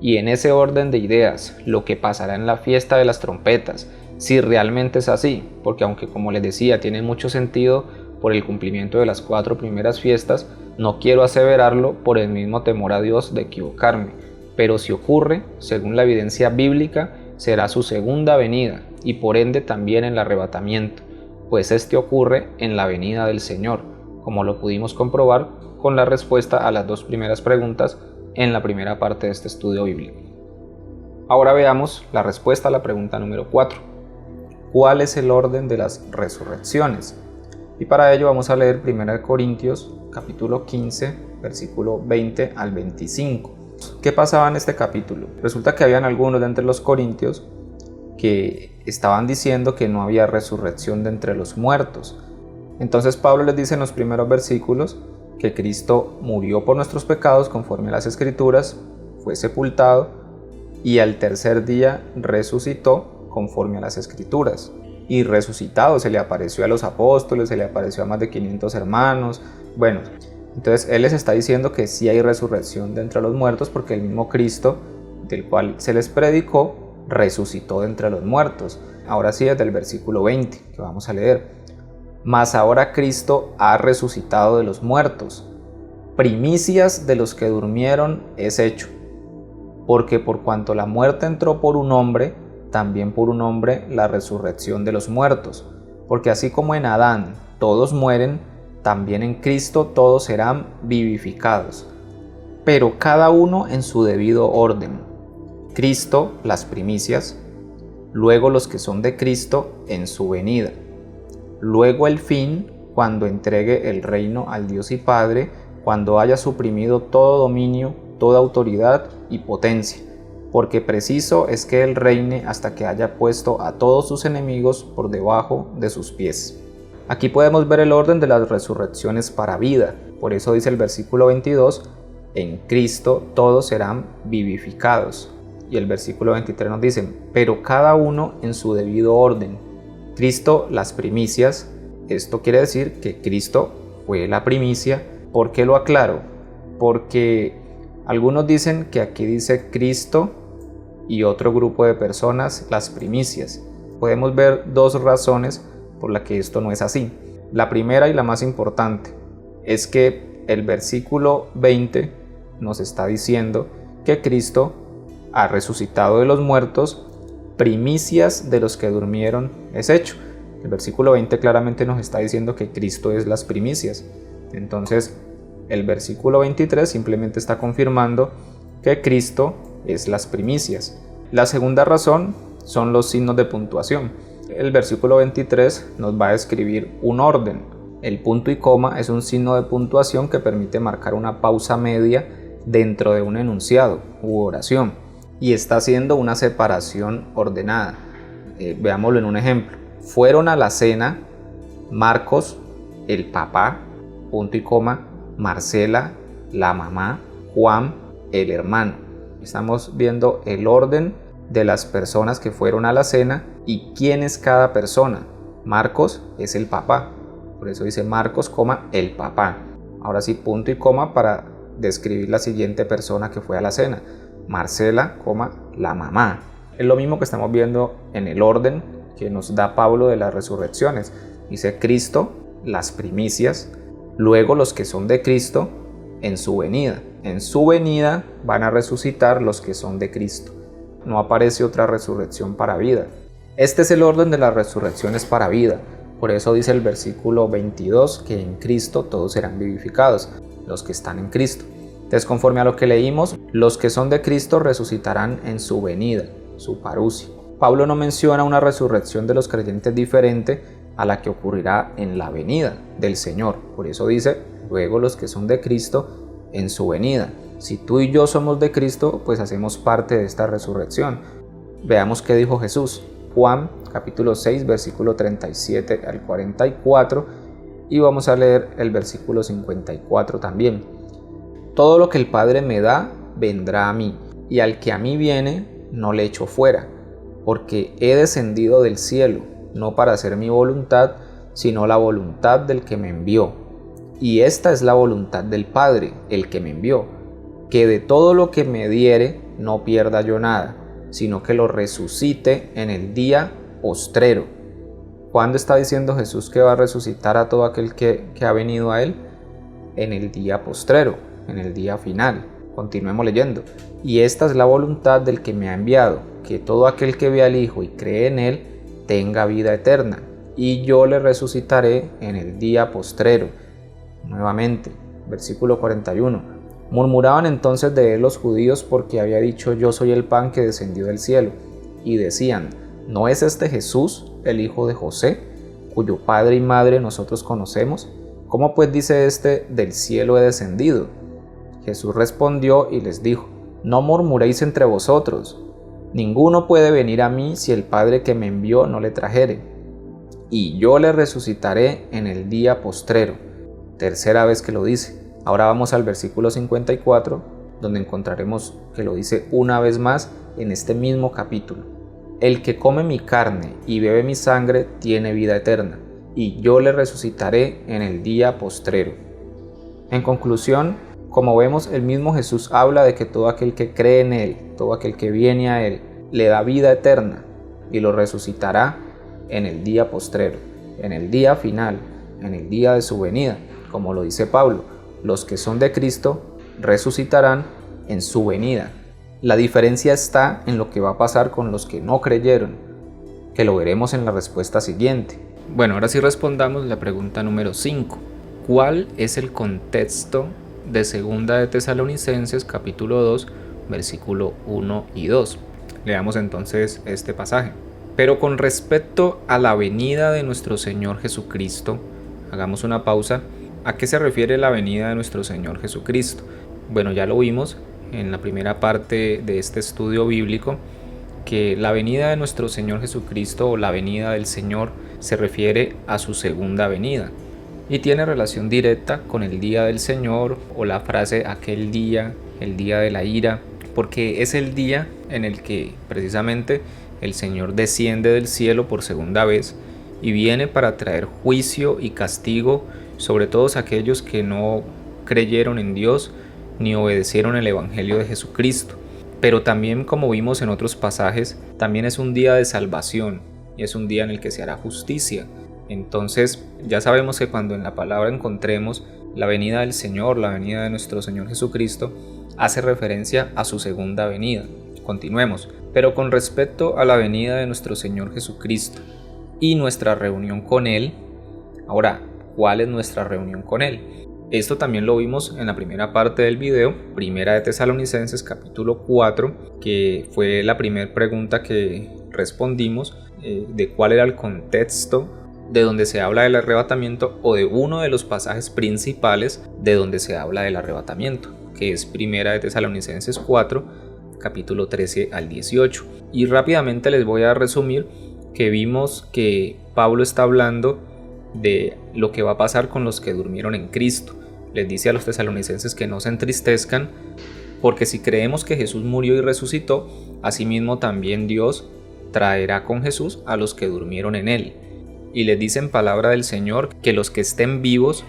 Y en ese orden de ideas, lo que pasará en la fiesta de las trompetas, si realmente es así, porque aunque como les decía tiene mucho sentido por el cumplimiento de las 4 primeras fiestas, no quiero aseverarlo por el mismo temor a Dios de equivocarme, pero si ocurre, según la evidencia bíblica, será su segunda venida y por ende también el arrebatamiento, pues este ocurre en la venida del Señor, como lo pudimos comprobar con la respuesta a las 2 primeras preguntas en la primera parte de este estudio bíblico. Ahora veamos la respuesta a la pregunta número 4. ¿Cuál es el orden de las resurrecciones? Y para ello vamos a leer 1 Corintios capítulo 15, versículo 20 al 25. ¿Qué pasaba en este capítulo? Resulta que habían algunos de entre los corintios que estaban diciendo que no había resurrección de entre los muertos. Entonces Pablo les dice en los primeros versículos que Cristo murió por nuestros pecados conforme a las Escrituras, fue sepultado y al tercer día resucitó conforme a las Escrituras. Y resucitado se le apareció a los apóstoles, se le apareció a más de 500 hermanos. Bueno, entonces él les está diciendo que sí hay resurrección de entre los muertos porque el mismo Cristo, del cual se les predicó, resucitó de entre los muertos. Ahora sí, desde el versículo 20 que vamos a leer. Mas ahora Cristo ha resucitado de los muertos, primicias de los que durmieron es hecho, porque por cuanto la muerte entró por un hombre, también por un hombre la resurrección de los muertos, porque así como en Adán todos mueren, también en Cristo todos serán vivificados, pero cada uno en su debido orden. Cristo las primicias, luego los que son de Cristo en su venida. Luego el fin, cuando entregue el reino al Dios y Padre, cuando haya suprimido todo dominio, toda autoridad y potencia, porque preciso es que Él reine hasta que haya puesto a todos sus enemigos por debajo de sus pies. Aquí podemos ver el orden de las resurrecciones para vida, por eso dice el versículo 22, en Cristo todos serán vivificados. Y el versículo 23 nos dice, pero cada uno en su debido orden. Cristo las primicias, esto quiere decir que Cristo fue la primicia. ¿Por qué lo aclaro? Porque algunos dicen que aquí dice Cristo y otro grupo de personas las primicias. Podemos ver 2 razones por las que esto no es así. La primera y la más importante es que el versículo 20 nos está diciendo que Cristo ha resucitado de los muertos, primicias de los que durmieron es hecho. El versículo 20 claramente nos está diciendo que Cristo es las primicias. Entonces, el versículo 23 simplemente está confirmando que Cristo es las primicias. La segunda razón son los signos de puntuación. El versículo 23 nos va a describir un orden. El punto y coma es un signo de puntuación que permite marcar una pausa media dentro de un enunciado u oración y está haciendo una separación ordenada. Veámoslo en un ejemplo. Fueron a la cena Marcos, el papá, punto y coma, Marcela, la mamá, Juan, el hermano. Estamos viendo el orden de las personas que fueron a la cena y quién es cada persona. Marcos es el papá, por eso dice Marcos, el papá. Ahora sí, punto y coma para describir la siguiente persona que fue a la cena. Marcela, la mamá. Es lo mismo que estamos viendo en el orden que nos da Pablo de las resurrecciones. Dice Cristo, las primicias, luego los que son de Cristo en su venida. En su venida van a resucitar los que son de Cristo. No aparece otra resurrección para vida. Este es el orden de las resurrecciones para vida. Por eso dice el versículo 22 que en Cristo todos serán vivificados, los que están en Cristo. Entonces, conforme a lo que leímos, los que son de Cristo resucitarán en su venida, su parusia. Pablo no menciona una resurrección de los creyentes diferente a la que ocurrirá en la venida del Señor. Por eso dice, luego los que son de Cristo en su venida. Si tú y yo somos de Cristo, pues hacemos parte de esta resurrección. Veamos qué dijo Jesús. Juan capítulo 6, versículo 37 al 44, y vamos a leer el versículo 54 también. Todo lo que el Padre me da, vendrá a mí, y al que a mí viene, no le echo fuera, porque he descendido del cielo, no para hacer mi voluntad, sino la voluntad del que me envió. Y esta es la voluntad del Padre, el que me envió, que de todo lo que me diere, no pierda yo nada, sino que lo resucite en el día postrero. ¿Cuándo está diciendo Jesús que va a resucitar a todo aquel que ha venido a él? En el día postrero, en el día final. Continuemos leyendo. Y esta es la voluntad del que me ha enviado, que todo aquel que ve al Hijo y cree en él, tenga vida eterna, y yo le resucitaré en el día postrero. Nuevamente, versículo 41. Murmuraban entonces de él los judíos porque había dicho: yo soy el pan que descendió del cielo. Y decían: ¿no es este Jesús, el hijo de José, cuyo padre y madre nosotros conocemos? ¿Cómo pues dice este: del cielo he descendido? Jesús respondió y les dijo: no murmuréis entre vosotros. Ninguno puede venir a mí si el Padre que me envió no le trajere. Y yo le resucitaré en el día postrero. Tercera vez que lo dice. Ahora vamos al versículo 54, donde encontraremos que lo dice una vez más en este mismo capítulo. El que come mi carne y bebe mi sangre tiene vida eterna, y yo le resucitaré en el día postrero. En conclusión, como vemos, el mismo Jesús habla de que todo aquel que cree en él, todo aquel que viene a él, le da vida eterna y lo resucitará en el día postrero, en el día final, en el día de su venida. Como lo dice Pablo, los que son de Cristo resucitarán en su venida. La diferencia está en lo que va a pasar con los que no creyeron, que lo veremos en la respuesta siguiente. Bueno, ahora sí respondamos la pregunta número 5. ¿Cuál es el contexto de 2 de Tesalonicenses capítulo 2, versículo 1 y 2? Leamos entonces este pasaje. Pero con respecto a la venida de nuestro Señor Jesucristo, hagamos una pausa. ¿A qué se refiere la venida de nuestro Señor Jesucristo? Bueno, ya lo vimos en la primera parte de este estudio bíblico, que la venida de nuestro Señor Jesucristo o la venida del Señor se refiere a su segunda venida y tiene relación directa con el día del Señor o la frase aquel día, el día de la ira, porque es el día en el que precisamente el Señor desciende del cielo por segunda vez y viene para traer juicio y castigo sobre todos aquellos que no creyeron en Dios ni obedecieron el Evangelio de Jesucristo. Pero también, como vimos en otros pasajes, también es un día de salvación y es un día en el que se hará justicia. Entonces ya sabemos que cuando en la palabra encontremos la venida del Señor, la venida de nuestro Señor Jesucristo, hace referencia a su segunda venida. Continuemos. Pero con respecto a la venida de nuestro Señor Jesucristo y nuestra reunión con Él, ahora, ¿cuál es nuestra reunión con Él? Esto también lo vimos en la primera parte del video, 1 de Tesalonicenses capítulo 4, que fue la primera pregunta que respondimos, de cuál era el contexto de donde se habla del arrebatamiento o de uno de los pasajes principales de donde se habla del arrebatamiento, que es 1 de Tesalonicenses 4, capítulo 13 al 18. Y rápidamente les voy a resumir que vimos que Pablo está hablando de lo que va a pasar con los que durmieron en Cristo. Les dice a los tesalonicenses que no se entristezcan Porque si creemos que Jesús murió y resucitó, asimismo también Dios traerá con Jesús a los que durmieron en él. Y les dice en palabra del Señor que los que estén vivos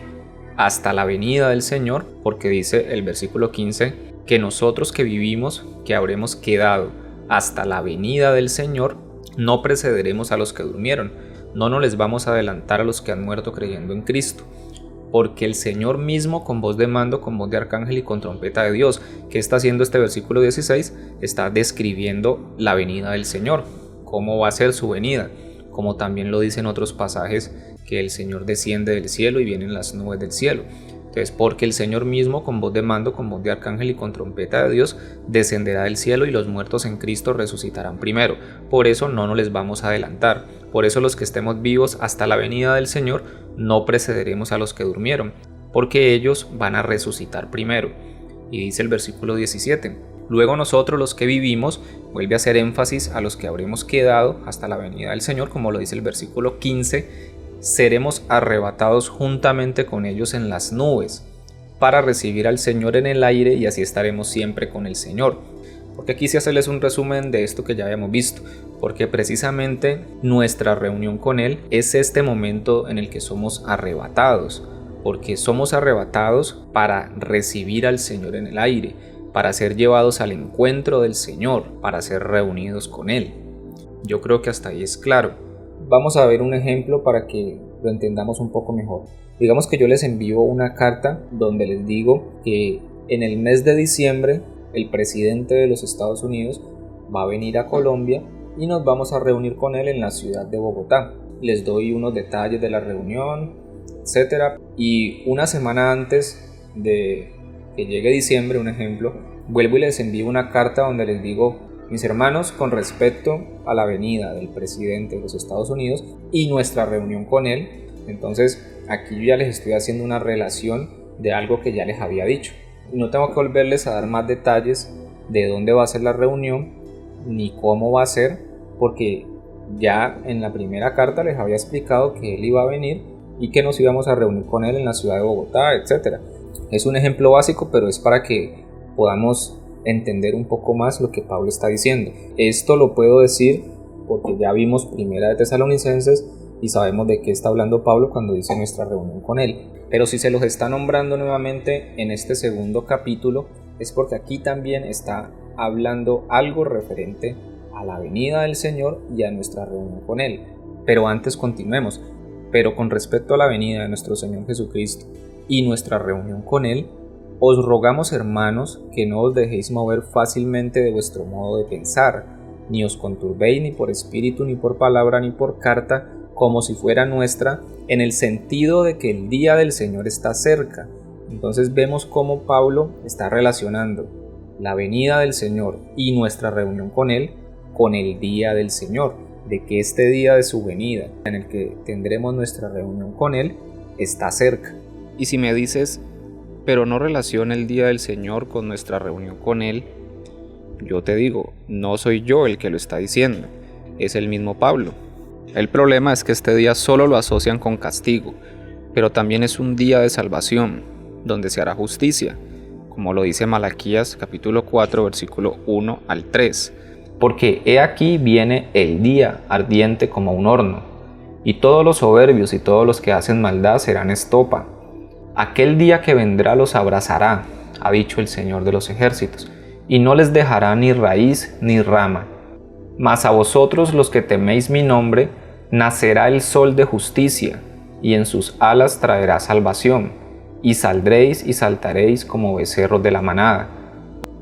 hasta la venida del Señor, porque dice el versículo 15, que nosotros que vivimos, que habremos quedado hasta la venida del Señor, no precederemos a los que durmieron, no nos les vamos a adelantar a los que han muerto creyendo en Cristo. Porque el Señor mismo, con voz de mando, con voz de arcángel y con trompeta de Dios, ¿qué está haciendo este versículo 16? Está describiendo la venida del Señor, cómo va a ser su venida, como también lo dicen otros pasajes, que el Señor desciende del cielo y vienen las nubes del cielo. Entonces, porque el Señor mismo, con voz de mando, con voz de arcángel y con trompeta de Dios, descenderá del cielo y los muertos en Cristo resucitarán primero. Por eso no nos les vamos a adelantar. Por eso los que estemos vivos hasta la venida del Señor no precederemos a los que durmieron, porque ellos van a resucitar primero. Y dice el versículo 17, luego nosotros los que vivimos, vuelve a hacer énfasis a los que habremos quedado hasta la venida del Señor, como lo dice el versículo 15, seremos arrebatados juntamente con ellos en las nubes, para recibir al Señor en el aire y así estaremos siempre con el Señor. Porque quise hacerles un resumen de esto que ya habíamos visto, porque precisamente nuestra reunión con Él es este momento en el que somos arrebatados, porque somos arrebatados para recibir al Señor en el aire, para ser llevados al encuentro del Señor, para ser reunidos con Él. Yo creo que hasta ahí es claro. Vamos a ver un ejemplo para que lo entendamos un poco mejor. Digamos que yo les envío una carta donde les digo que en el mes de diciembre el presidente de los Estados Unidos va a venir a Colombia y nos vamos a reunir con él en la ciudad de Bogotá. Les doy unos detalles de la reunión, etc. Y una semana antes de que llegue diciembre, un ejemplo, vuelvo y les envío una carta donde les digo: mis hermanos, con respecto a la venida del presidente de los Estados Unidos y nuestra reunión con él, entonces aquí yo ya les estoy haciendo una relación de algo que ya les había dicho. No tengo que volverles a dar más detalles de dónde va a ser la reunión ni cómo va a ser, porque ya en la primera carta les había explicado que él iba a venir y que nos íbamos a reunir con él en la ciudad de Bogotá, etc. Es un ejemplo básico, pero es para que podamos entender un poco más lo que Pablo está diciendo. Esto lo puedo decir porque ya vimos Primera de Tesalonicenses y sabemos de qué está hablando Pablo cuando dice nuestra reunión con él. Pero si se los está nombrando nuevamente en este segundo capítulo, es porque aquí también está hablando algo referente a la venida del Señor y a nuestra reunión con él. Pero antes continuemos. Pero con respecto a la venida de nuestro Señor Jesucristo y nuestra reunión con él, os rogamos, hermanos, que no os dejéis mover fácilmente de vuestro modo de pensar, ni os conturbéis ni por espíritu, ni por palabra, ni por carta, como si fuera nuestra, en el sentido de que el día del Señor está cerca. Entonces vemos cómo Pablo está relacionando la venida del Señor y nuestra reunión con Él con el día del Señor, de que este día de su venida, en el que tendremos nuestra reunión con Él, está cerca. Y si me dices, pero no relaciona el día del Señor con nuestra reunión con Él, yo te digo, no soy yo el que lo está diciendo, es el mismo Pablo. El problema es que este día solo lo asocian con castigo, pero también es un día de salvación, donde se hará justicia, como lo dice Malaquías capítulo 4, versículo 1 al 3. Porque he aquí viene el día ardiente como un horno, y todos los soberbios y todos los que hacen maldad serán estopa. Aquel día que vendrá los abrazará, ha dicho el Señor de los ejércitos, y no les dejará ni raíz ni rama. Mas a vosotros los que teméis mi nombre, nacerá el sol de justicia, y en sus alas traerá salvación, y saldréis y saltaréis como becerros de la manada.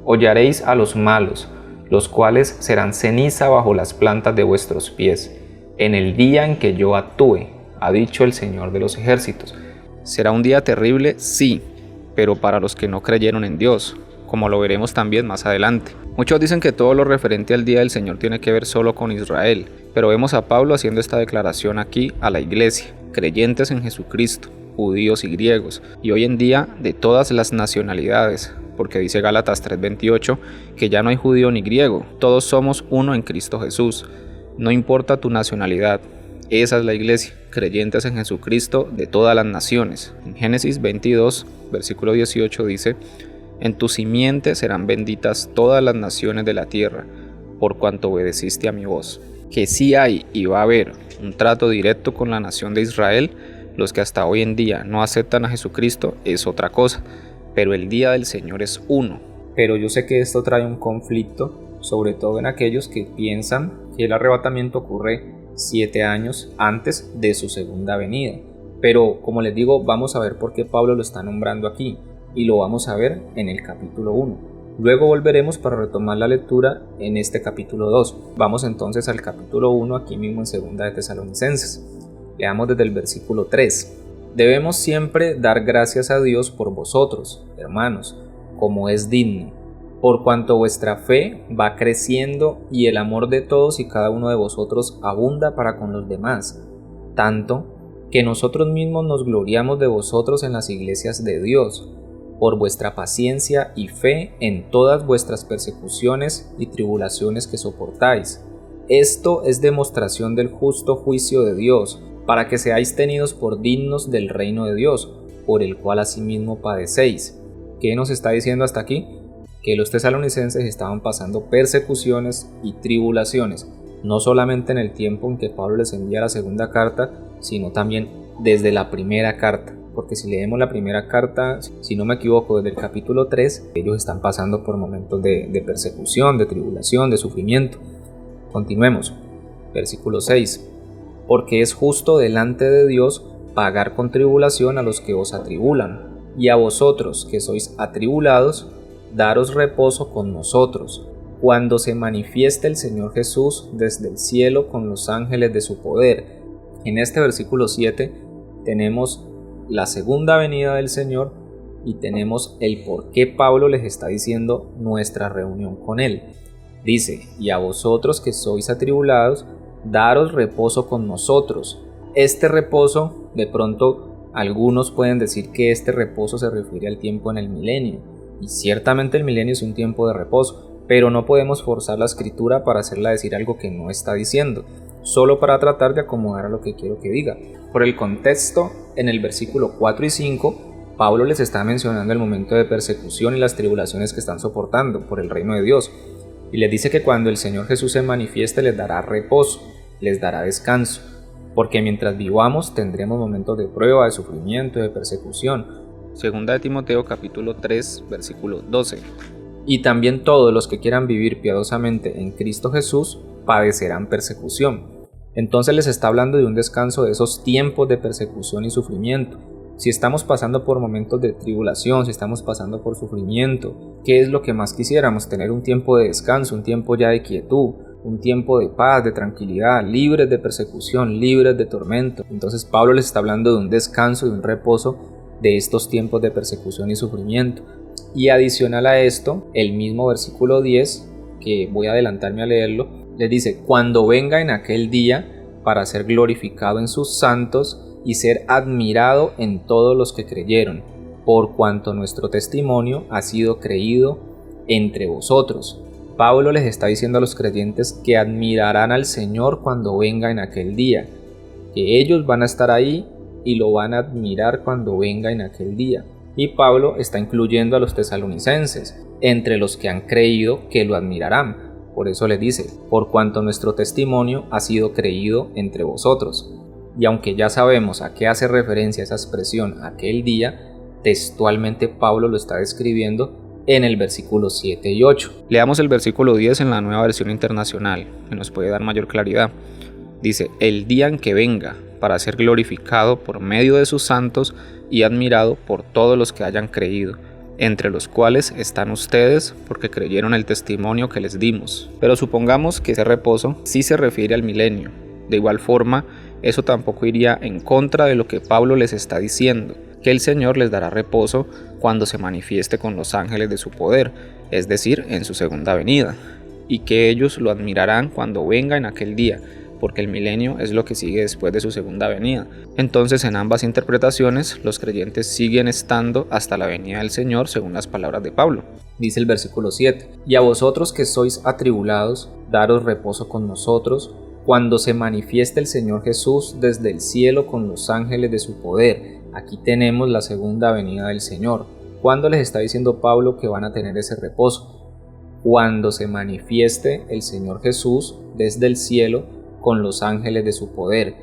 Hollaréis a los malos, los cuales serán ceniza bajo las plantas de vuestros pies, en el día en que yo actúe, ha dicho el Señor de los ejércitos. Será un día terrible, sí, pero para los que no creyeron en Dios, como lo veremos también más adelante. Muchos dicen que todo lo referente al día del Señor tiene que ver solo con Israel, pero vemos a Pablo haciendo esta declaración aquí a la iglesia, creyentes en Jesucristo, judíos y griegos, y hoy en día de todas las nacionalidades, porque dice Gálatas 3:28 que ya no hay judío ni griego, todos somos uno en Cristo Jesús, no importa tu nacionalidad. Esa es la iglesia, creyentes en Jesucristo de todas las naciones. En Génesis 22, versículo 18 dice: En tu simiente serán benditas todas las naciones de la tierra, por cuanto obedeciste a mi voz. Que sí hay y va a haber un trato directo con la nación de Israel, los que hasta hoy en día no aceptan a Jesucristo es otra cosa, pero el día del Señor es uno. Pero yo sé que esto trae un conflicto, sobre todo en aquellos que piensan que el arrebatamiento ocurre 7 años antes de su segunda venida. Pero como les digo, vamos a ver por qué Pablo lo está nombrando aquí, y lo vamos a ver en el capítulo 1. Luego volveremos para retomar la lectura en este capítulo 2. Vamos entonces al capítulo 1 aquí mismo en 2 de Tesalonicenses. Leamos desde el versículo 3. Debemos siempre dar gracias a Dios por vosotros, hermanos, como es digno, por cuanto vuestra fe va creciendo y el amor de todos y cada uno de vosotros abunda para con los demás, tanto que nosotros mismos nos gloriamos de vosotros en las iglesias de Dios, por vuestra paciencia y fe en todas vuestras persecuciones y tribulaciones que soportáis. Esto es demostración del justo juicio de Dios, para que seáis tenidos por dignos del reino de Dios, por el cual asimismo padecéis. ¿Qué nos está diciendo hasta aquí? Que los tesalonicenses estaban pasando persecuciones y tribulaciones, no solamente en el tiempo en que Pablo les envía la segunda carta, sino también desde la primera carta. Porque si leemos la primera carta, si no me equivoco, desde el capítulo 3, ellos están pasando por momentos de persecución, de tribulación, de sufrimiento. Continuemos. Versículo 6. Porque es justo delante de Dios pagar con tribulación a los que os atribulan, y a vosotros que sois atribulados, daros reposo con nosotros, cuando se manifieste el Señor Jesús desde el cielo con los ángeles de su poder. En este versículo 7 tenemos la segunda venida del Señor y tenemos el por qué Pablo les está diciendo nuestra reunión con Él. Dice, y a vosotros que sois atribulados, daros reposo con nosotros. Este reposo, de pronto algunos pueden decir que este reposo se refiere al tiempo en el milenio, y ciertamente el milenio es un tiempo de reposo, pero no podemos forzar la escritura para hacerla decir algo que no está diciendo, solo para tratar de acomodar a lo que quiero que diga. Por el contexto, en el versículo 4 y 5, Pablo les está mencionando el momento de persecución y las tribulaciones que están soportando por el reino de Dios, y les dice que cuando el Señor Jesús se manifieste les dará reposo, les dará descanso, porque mientras vivamos tendremos momentos de prueba, de sufrimiento, de persecución. Segunda de Timoteo capítulo 3 versículo 12. Y también todos los que quieran vivir piadosamente en Cristo Jesús padecerán persecución. Entonces les está hablando de un descanso de esos tiempos de persecución y sufrimiento. Si estamos pasando por momentos de tribulación, si estamos pasando por sufrimiento, ¿qué es lo que más quisiéramos? Tener un tiempo de descanso, un tiempo ya de quietud, un tiempo de paz, de tranquilidad, libres de persecución, libres de tormento. Entonces Pablo les está hablando de un descanso, de un reposo de estos tiempos de persecución y sufrimiento. Y adicional a esto, el mismo versículo 10, que voy a adelantarme a leerlo, les dice, cuando venga en aquel día para ser glorificado en sus santos y ser admirado en todos los que creyeron, por cuanto nuestro testimonio ha sido creído entre vosotros. Pablo les está diciendo a los creyentes que admirarán al Señor cuando venga en aquel día, que ellos van a estar ahí y lo van a admirar cuando venga en aquel día. Y Pablo está incluyendo a los tesalonicenses, entre los que han creído que lo admirarán. Por eso les dice, por cuanto nuestro testimonio ha sido creído entre vosotros. Y aunque ya sabemos a qué hace referencia esa expresión aquel día, textualmente Pablo lo está describiendo en el versículo 7 y 8. Leamos el versículo 10 en la Nueva Versión Internacional, que nos puede dar mayor claridad. Dice, el día en que venga para ser glorificado por medio de sus santos y admirado por todos los que hayan creído, entre los cuales están ustedes porque creyeron el testimonio que les dimos. Pero supongamos que ese reposo sí se refiere al milenio. De igual forma, eso tampoco iría en contra de lo que Pablo les está diciendo, que el Señor les dará reposo cuando se manifieste con los ángeles de su poder, es decir, en su segunda venida, y que ellos lo admirarán cuando venga en aquel día, porque el milenio es lo que sigue después de su segunda venida. Entonces, en ambas interpretaciones, los creyentes siguen estando hasta la venida del Señor, según las palabras de Pablo. Dice el versículo 7, y a vosotros que sois atribulados, daros reposo con nosotros, cuando se manifieste el Señor Jesús desde el cielo con los ángeles de su poder. Aquí tenemos la segunda venida del Señor. ¿Cuándo les está diciendo Pablo que van a tener ese reposo? Cuando se manifieste el Señor Jesús desde el cielo con los ángeles de su poder.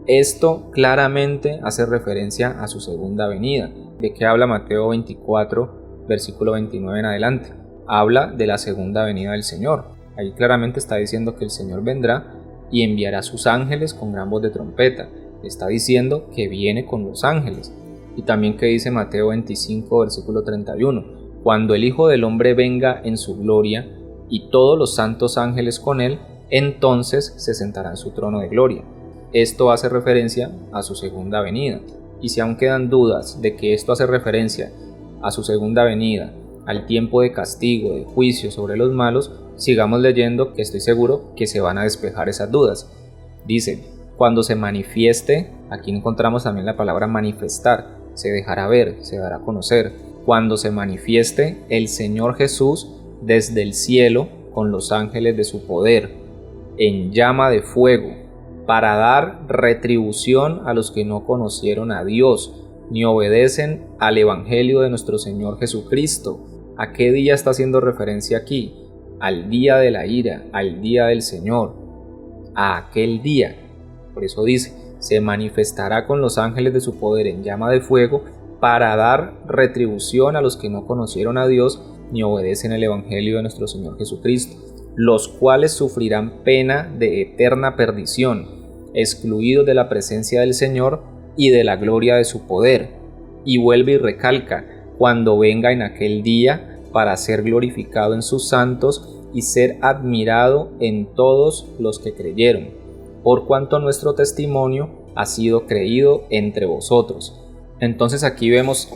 Esto claramente hace referencia a su segunda venida. ¿De qué habla Mateo 24, versículo 29 en adelante? Habla de la segunda venida del Señor. Ahí claramente está diciendo que el Señor vendrá y enviará a sus ángeles con gran voz de trompeta. Está diciendo que viene con los ángeles. Y también que dice Mateo 25, versículo 31, cuando el Hijo del Hombre venga en su gloria y todos los santos ángeles con él, entonces se sentará en su trono de gloria. Esto hace referencia a su segunda venida. Y si aún quedan dudas de que esto hace referencia a su segunda venida, al tiempo de castigo, de juicio sobre los malos, sigamos leyendo, que estoy seguro que se van a despejar esas dudas. Dice, cuando se manifieste, aquí encontramos también la palabra manifestar, se dejará ver, se dará a conocer. Cuando se manifieste el Señor Jesús desde el cielo con los ángeles de su poder, en llama de fuego, para dar retribución a los que no conocieron a Dios, ni obedecen al Evangelio de nuestro Señor Jesucristo. ¿A qué día está haciendo referencia aquí? Al día de la ira, al día del Señor, a aquel día. Por eso dice, se manifestará con los ángeles de su poder en llama de fuego para dar retribución a los que no conocieron a Dios ni obedecen el Evangelio de nuestro Señor Jesucristo, los cuales sufrirán pena de eterna perdición, excluidos de la presencia del Señor y de la gloria de su poder. Y vuelve y recalca, cuando venga en aquel día para ser glorificado en sus santos y ser admirado en todos los que creyeron, por cuanto nuestro testimonio ha sido creído entre vosotros. Entonces aquí vemos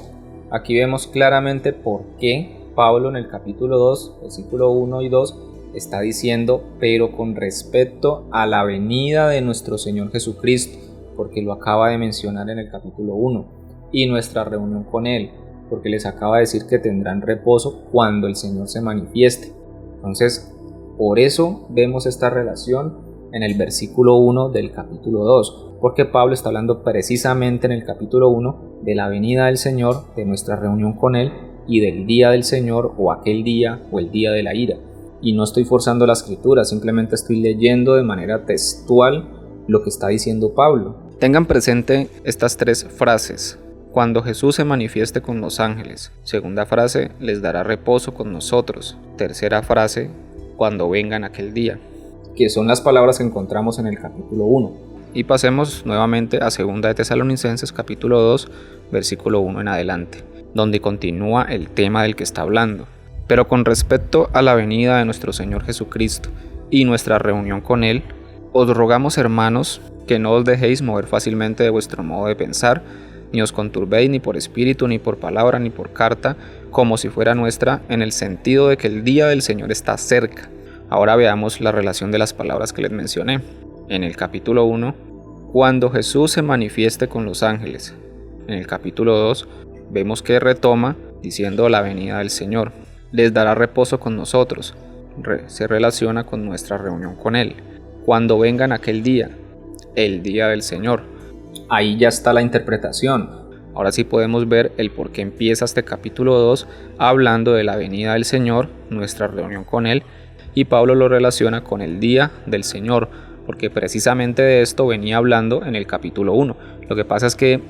claramente por qué Pablo en el capítulo 2, versículo 1 y 2, está diciendo, pero con respecto a la venida de nuestro Señor Jesucristo, porque lo acaba de mencionar en el capítulo 1, y nuestra reunión con Él, porque les acaba de decir que tendrán reposo cuando el Señor se manifieste. Entonces, por eso vemos esta relación en el versículo 1 del capítulo 2, porque Pablo está hablando precisamente en el capítulo 1 de la venida del Señor, de nuestra reunión con Él y del día del Señor o aquel día o el día de la ira. Y no estoy forzando la escritura, simplemente estoy leyendo de manera textual lo que está diciendo Pablo. Tengan presente estas tres frases. Cuando Jesús se manifieste con los ángeles. Segunda frase, les dará reposo con nosotros. Tercera frase, cuando vengan aquel día, que son las palabras que encontramos en el capítulo 1. Y pasemos nuevamente a 2 de Tesalonicenses capítulo 2, versículo 1 en adelante, donde continúa el tema del que está hablando. Pero con respecto a la venida de nuestro Señor Jesucristo y nuestra reunión con Él, os rogamos, hermanos, que no os dejéis mover fácilmente de vuestro modo de pensar, ni os conturbéis ni por espíritu, ni por palabra, ni por carta, como si fuera nuestra, en el sentido de que el día del Señor está cerca. Ahora veamos la relación de las palabras que les mencioné. En el capítulo 1, cuando Jesús se manifieste con los ángeles. En el capítulo 2, vemos que retoma diciendo la venida del Señor. Les dará reposo con nosotros. Se relaciona con nuestra reunión con Él. Cuando vengan aquel día, el día del Señor. Ahí ya está la interpretación. Ahora sí podemos ver el por qué empieza este capítulo 2 hablando de la venida del Señor, nuestra reunión con Él, y Pablo lo relaciona con el día del Señor, porque precisamente de esto venía hablando en el capítulo 1. Lo que pasa es que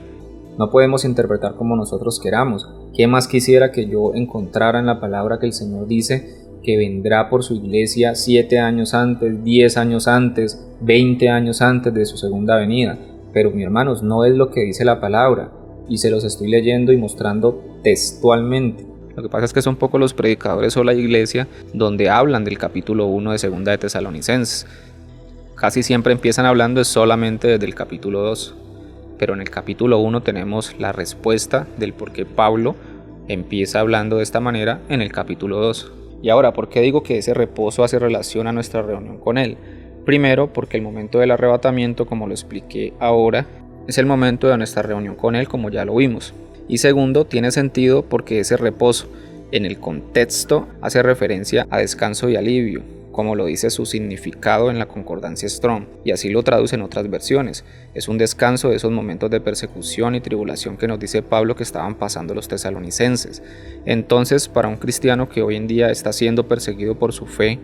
no podemos interpretar como nosotros queramos. ¿Qué más quisiera que yo encontrara en la palabra que el Señor dice que vendrá por su iglesia 7 años antes, 10 años antes, 20 años antes de su segunda venida? Pero mi hermanos, no es lo que dice la palabra, y se los estoy leyendo y mostrando textualmente. Lo que pasa es que son pocos los predicadores o la iglesia donde hablan del capítulo 1 de 2 de Tesalonicenses. Casi siempre empiezan hablando solamente desde el capítulo 2. Pero en el capítulo 1 tenemos la respuesta del por qué Pablo empieza hablando de esta manera en el capítulo 2. Y ahora, ¿por qué digo que ese reposo hace relación a nuestra reunión con Él? Primero, porque el momento del arrebatamiento, como lo expliqué ahora, es el momento de nuestra reunión con Él, como ya lo vimos. Y segundo, tiene sentido porque ese reposo, en el contexto, hace referencia a descanso y alivio. como lo dice su significado en la concordancia Strong, y así lo traduce en otras versiones. Es un descanso de esos momentos de persecución y tribulación que nos dice Pablo que estaban pasando los tesalonicenses. Entonces, para un cristiano que hoy en día está siendo perseguido por su fe,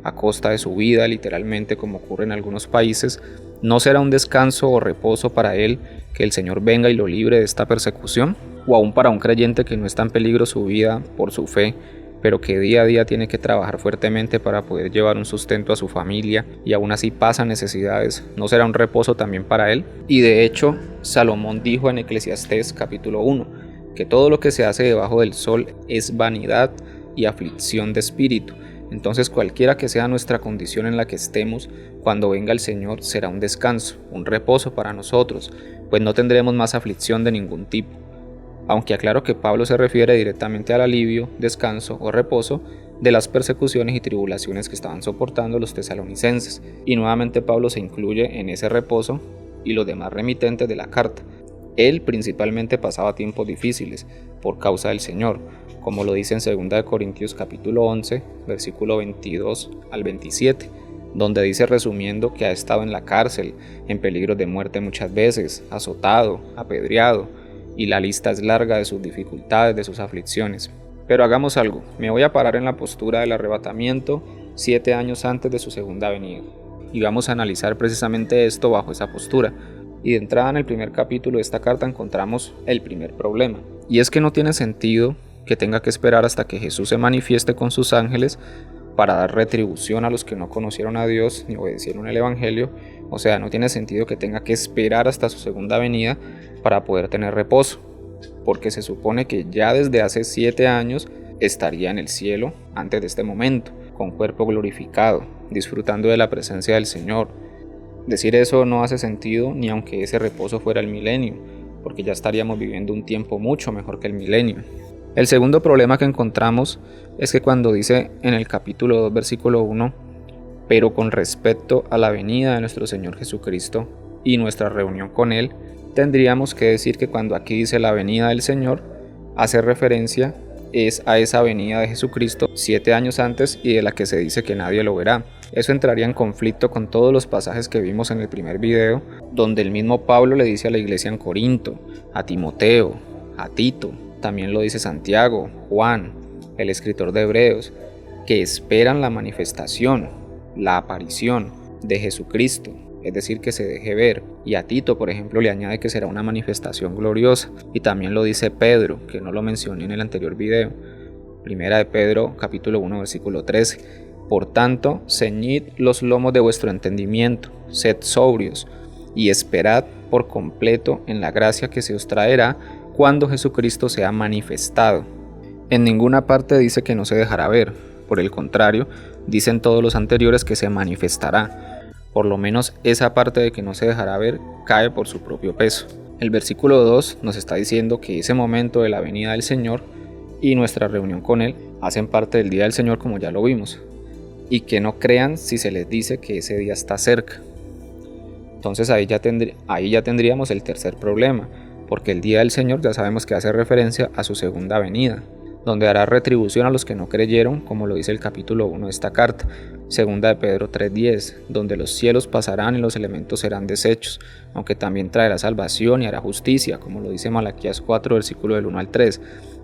a costa de su vida, literalmente, como ocurre en algunos países, ¿no será un descanso o reposo para él que el Señor venga y lo libre de esta persecución? O aún para un creyente que no está en peligro su vida por su fe, pero que día a día tiene que trabajar fuertemente para poder llevar un sustento a su familia y aún así pasa necesidades, ¿no será un reposo también para él? Y de hecho, Salomón dijo en Eclesiastés capítulo 1, que todo lo que se hace debajo del sol es vanidad y aflicción de espíritu. Entonces cualquiera que sea nuestra condición en la que estemos, cuando venga el Señor será un descanso, un reposo para nosotros, pues no tendremos más aflicción de ningún tipo. Aunque aclaro que Pablo se refiere directamente al alivio, descanso o reposo de las persecuciones y tribulaciones que estaban soportando los tesalonicenses, y nuevamente Pablo se incluye en ese reposo y los demás remitentes de la carta. Él principalmente pasaba tiempos difíciles por causa del Señor, como lo dice en 2 Corintios capítulo 11, versículo 22 al 27, donde dice resumiendo que ha estado en la cárcel, en peligro de muerte muchas veces, azotado, apedreado, y la lista es larga de sus dificultades, de sus aflicciones. Pero hagamos algo, me voy a parar en la postura del arrebatamiento 7 años antes de su segunda venida, y vamos a analizar precisamente esto bajo esa postura. Y de entrada en el primer capítulo de esta carta encontramos el primer problema, y es que no tiene sentido que tenga que esperar hasta que Jesús se manifieste con sus ángeles para dar retribución a los que no conocieron a Dios ni obedecieron el Evangelio. O sea, no tiene sentido que tenga que esperar hasta su segunda venida para poder tener reposo, porque se supone que ya desde hace 7 años estaría en el cielo antes de este momento, con cuerpo glorificado, disfrutando de la presencia del Señor. Decir eso no hace sentido ni aunque ese reposo fuera el milenio, porque ya estaríamos viviendo un tiempo mucho mejor que el milenio. El segundo problema que encontramos es que cuando dice en el capítulo 2, versículo 1, pero con respecto a la venida de nuestro Señor Jesucristo y nuestra reunión con Él, tendríamos que decir que cuando aquí dice la venida del Señor, hace referencia es a esa venida de Jesucristo 7 años antes y de la que se dice que nadie lo verá. Eso entraría en conflicto con todos los pasajes que vimos en el primer video, donde el mismo Pablo le dice a la iglesia en Corinto, a Timoteo, a Tito, también lo dice Santiago, Juan, el escritor de Hebreos, que esperan la manifestación, la aparición de Jesucristo, es decir, que se deje ver. Y a Tito, por ejemplo, le añade que será una manifestación gloriosa. Y también lo dice Pedro, que no lo mencioné en el anterior video. Primera de Pedro, capítulo 1, versículo 13. Por tanto, ceñid los lomos de vuestro entendimiento, sed sobrios, y esperad por completo en la gracia que se os traerá cuando Jesucristo sea manifestado. En ninguna parte dice que no se dejará ver, por el contrario, dicen todos los anteriores que se manifestará. Por lo menos esa parte de que no se dejará ver cae por su propio peso. El versículo 2 nos está diciendo que ese momento de la venida del Señor y nuestra reunión con Él hacen parte del día del Señor, como ya lo vimos, y que no crean si se les dice que ese día está cerca. Entonces ahí ya tendríamos el tercer problema, porque el día del Señor ya sabemos que hace referencia a su segunda venida, donde hará retribución a los que no creyeron, como lo dice el capítulo 1 de esta carta, segunda de Pedro 3:10, donde los cielos pasarán y los elementos serán deshechos, aunque también traerá salvación y hará justicia, como lo dice Malaquías 4, versículo del 1 al 3.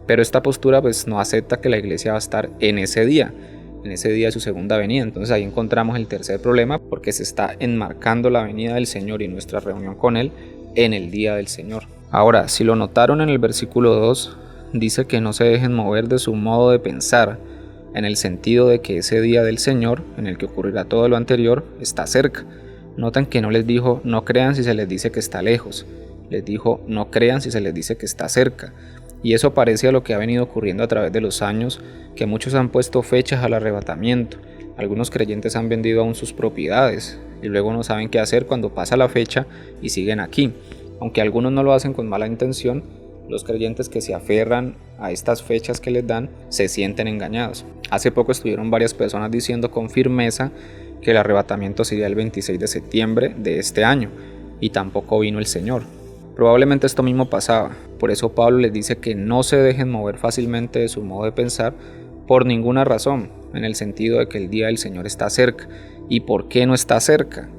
Pero esta postura pues no acepta que la iglesia va a estar en ese día de su segunda venida. Entonces ahí encontramos el tercer problema, porque se está enmarcando la venida del Señor y nuestra reunión con Él en el día del Señor. Ahora, si lo notaron en el versículo 2, dice que no se dejen mover de su modo de pensar, en el sentido de que ese día del Señor, en el que ocurrirá todo lo anterior, está cerca. Notan que no les dijo no crean si se les dice que está lejos, les dijo no crean si se les dice que está cerca. Y eso parece a lo que ha venido ocurriendo a través de los años, que muchos han puesto fechas al arrebatamiento. Algunos creyentes han vendido aún sus propiedades y luego no saben qué hacer cuando pasa la fecha y siguen aquí. Aunque algunos no lo hacen con mala intención, los creyentes que se aferran a estas fechas que les dan se sienten engañados. Hace poco estuvieron varias personas diciendo con firmeza que el arrebatamiento sería el 26 de septiembre de este año, y tampoco vino el Señor. Probablemente esto mismo pasaba, por eso Pablo les dice que no se dejen mover fácilmente de su modo de pensar, Por ninguna razón, en el sentido de que el día del Señor está cerca. ¿Y por qué no está cerca?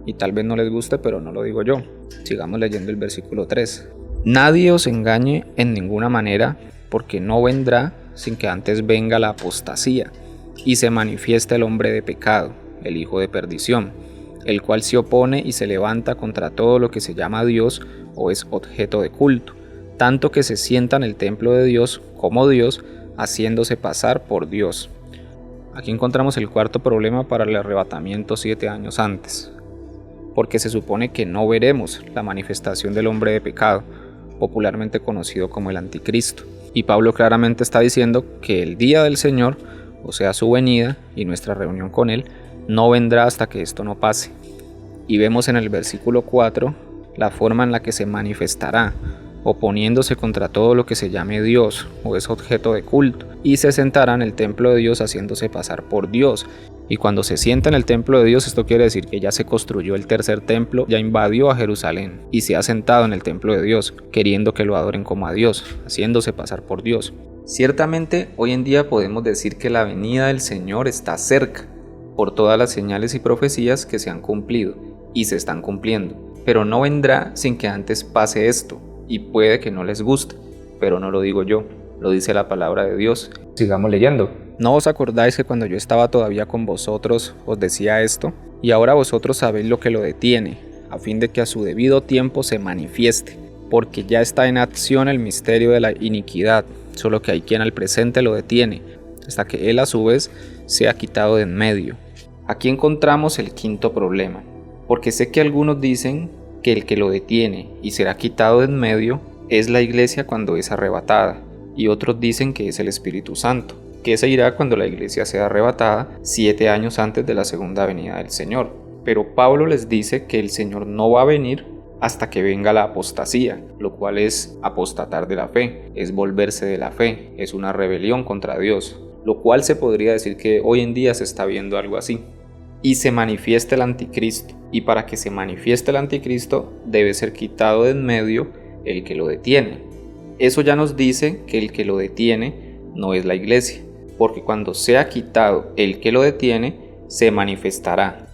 Y tal vez no les guste, pero no lo digo yo. Sigamos leyendo el versículo 3. Nadie os engañe en ninguna manera, porque no vendrá sin que antes venga la apostasía, y se manifieste el hombre de pecado, el hijo de perdición, el cual se opone y se levanta contra todo lo que se llama Dios o es objeto de culto, tanto que se sienta en el templo de Dios como Dios, haciéndose pasar por Dios. Aquí encontramos el cuarto problema para el arrebatamiento 7 años antes, porque se supone que no veremos la manifestación del hombre de pecado, popularmente conocido como el anticristo. Y Pablo claramente está diciendo que el día del Señor, o sea su venida y nuestra reunión con Él, no vendrá hasta que esto no pase. Y vemos en el versículo 4 la forma en la que se manifestará, oponiéndose contra todo lo que se llame Dios o es objeto de culto, y se sentará en el templo de Dios haciéndose pasar por Dios. Y cuando se sienta en el templo de Dios, esto quiere decir que ya se construyó el tercer templo, ya invadió a Jerusalén y se ha sentado en el templo de Dios, queriendo que lo adoren como a Dios, haciéndose pasar por Dios. Ciertamente, hoy en día podemos decir que la venida del Señor está cerca, por todas las señales y profecías que se han cumplido y se están cumpliendo, pero no vendrá sin que antes pase esto, y puede que no les guste, pero no lo digo yo, lo dice la palabra de Dios. Sigamos leyendo. ¿No os acordáis que cuando yo estaba todavía con vosotros os decía esto? Y ahora vosotros sabéis lo que lo detiene, a fin de que a su debido tiempo se manifieste, porque ya está en acción el misterio de la iniquidad, solo que hay quien al presente lo detiene, hasta que él a su vez sea quitado de en medio. Aquí encontramos el quinto problema, porque sé que algunos dicen que el que lo detiene y será quitado de en medio es la iglesia cuando es arrebatada, y otros dicen que es el Espíritu Santo, que se irá cuando la iglesia sea arrebatada 7 años antes de la segunda venida del Señor. Pero Pablo les dice que el Señor no va a venir hasta que venga la apostasía, lo cual es apostatar de la fe, es volverse de la fe, es una rebelión contra Dios, lo cual se podría decir que hoy en día se está viendo algo así. Y se manifiesta el anticristo, y para que se manifieste el anticristo debe ser quitado de en medio el que lo detiene. Eso ya nos dice que el que lo detiene no es la iglesia, porque cuando sea quitado el que lo detiene, se manifestará,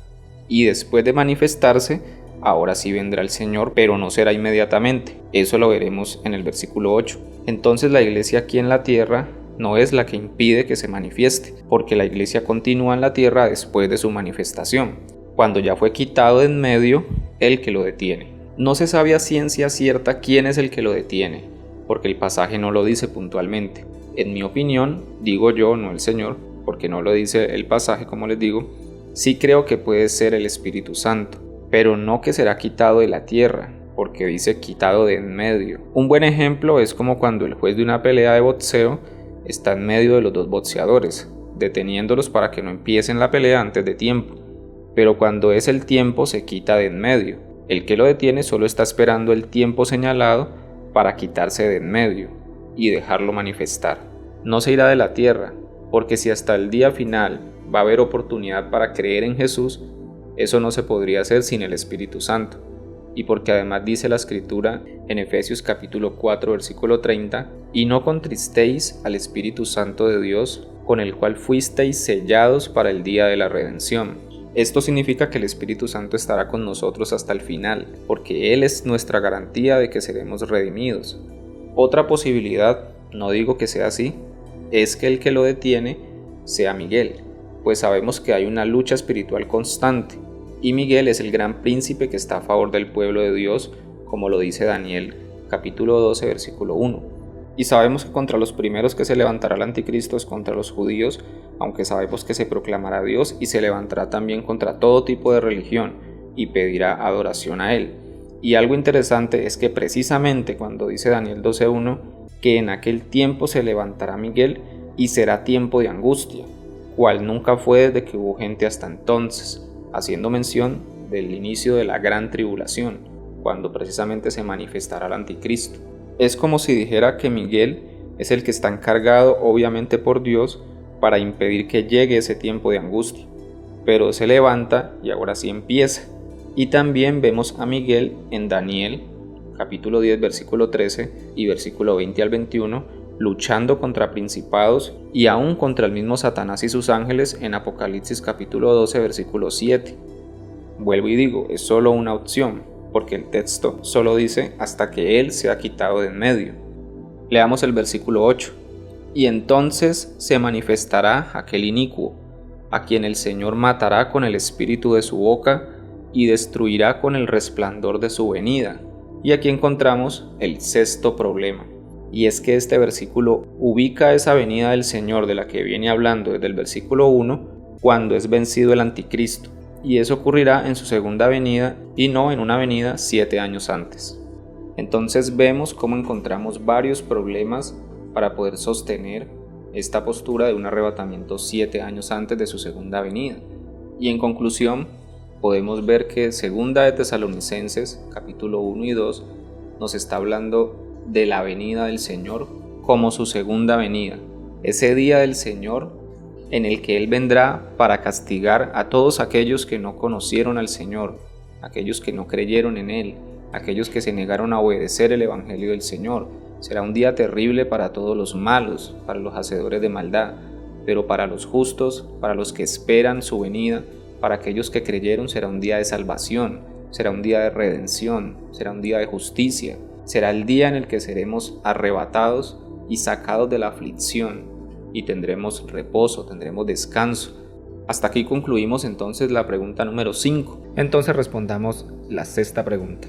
y después de manifestarse, ahora sí vendrá el Señor, pero no será inmediatamente. Eso lo veremos en el versículo 8. Entonces la iglesia aquí en la tierra no es la que impide que se manifieste, porque la iglesia continúa en la tierra después de su manifestación, cuando ya fue quitado de en medio el que lo detiene. No se sabe a ciencia cierta quién es el que lo detiene, porque el pasaje no lo dice puntualmente. En mi opinión, digo yo, no el Señor, porque no lo dice el pasaje como les digo, sí creo que puede ser el Espíritu Santo, pero no que será quitado de la tierra, porque dice quitado de en medio. Un buen ejemplo es como cuando el juez de una pelea de boxeo está en medio de los dos boxeadores, deteniéndolos para que no empiecen la pelea antes de tiempo, pero cuando es el tiempo se quita de en medio. El que lo detiene solo está esperando el tiempo señalado para quitarse de en medio y dejarlo manifestar. No se irá de la tierra, porque si hasta el día final va a haber oportunidad para creer en Jesús, eso no se podría hacer sin el Espíritu Santo. Y porque además dice la Escritura en Efesios capítulo 4 versículo 30, y no contristéis al Espíritu Santo de Dios, con el cual fuisteis sellados para el día de la redención. Esto significa que el Espíritu Santo estará con nosotros hasta el final, porque Él es nuestra garantía de que seremos redimidos. Otra posibilidad, no digo que sea así, es que el que lo detiene sea Miguel, pues sabemos que hay una lucha espiritual constante, y Miguel es el gran príncipe que está a favor del pueblo de Dios, como lo dice Daniel, capítulo 12, versículo 1. Y sabemos que contra los primeros que se levantará el anticristo es contra los judíos, aunque sabemos que se proclamará Dios y se levantará también contra todo tipo de religión y pedirá adoración a Él. Y algo interesante es que precisamente cuando dice Daniel 12:1 que en aquel tiempo se levantará Miguel y será tiempo de angustia, cual nunca fue desde que hubo gente hasta entonces, haciendo mención del inicio de la gran tribulación, cuando precisamente se manifestará el anticristo. Es como si dijera que Miguel es el que está encargado obviamente por Dios para impedir que llegue ese tiempo de angustia, pero se levanta y ahora sí empieza. Y también vemos a Miguel en Daniel, capítulo 10, versículo 13 y versículo 20 al 21, luchando contra principados y aún contra el mismo Satanás y sus ángeles en Apocalipsis capítulo 12 versículo 7. Vuelvo y digo, es solo una opción, porque el texto solo dice hasta que Él sea quitado de en medio. Leamos el versículo 8. Y entonces se manifestará aquel inicuo, a quien el Señor matará con el espíritu de su boca y destruirá con el resplandor de su venida. Y aquí encontramos el sexto problema. Y es que este versículo ubica esa venida del Señor de la que viene hablando desde el versículo 1 cuando es vencido el anticristo. Y eso ocurrirá en su segunda venida y no en una venida 7 años antes. Entonces vemos cómo encontramos varios problemas para poder sostener esta postura de un arrebatamiento 7 años antes de su segunda venida. Y en conclusión, podemos ver que segunda de Tesalonicenses, capítulo 1 y 2, nos está hablando de la venida del Señor como su segunda venida, ese día del Señor en el que Él vendrá para castigar a todos aquellos que no conocieron al Señor, aquellos que no creyeron en Él, aquellos que se negaron a obedecer el Evangelio del Señor. Será un día terrible para todos los malos, para los hacedores de maldad, pero para los justos, para los que esperan su venida, para aquellos que creyeron será un día de salvación, será un día de redención, será un día de justicia, será el día en el que seremos arrebatados y sacados de la aflicción y tendremos reposo, tendremos descanso. Hasta aquí concluimos entonces la pregunta número 5. Entonces respondamos la sexta pregunta.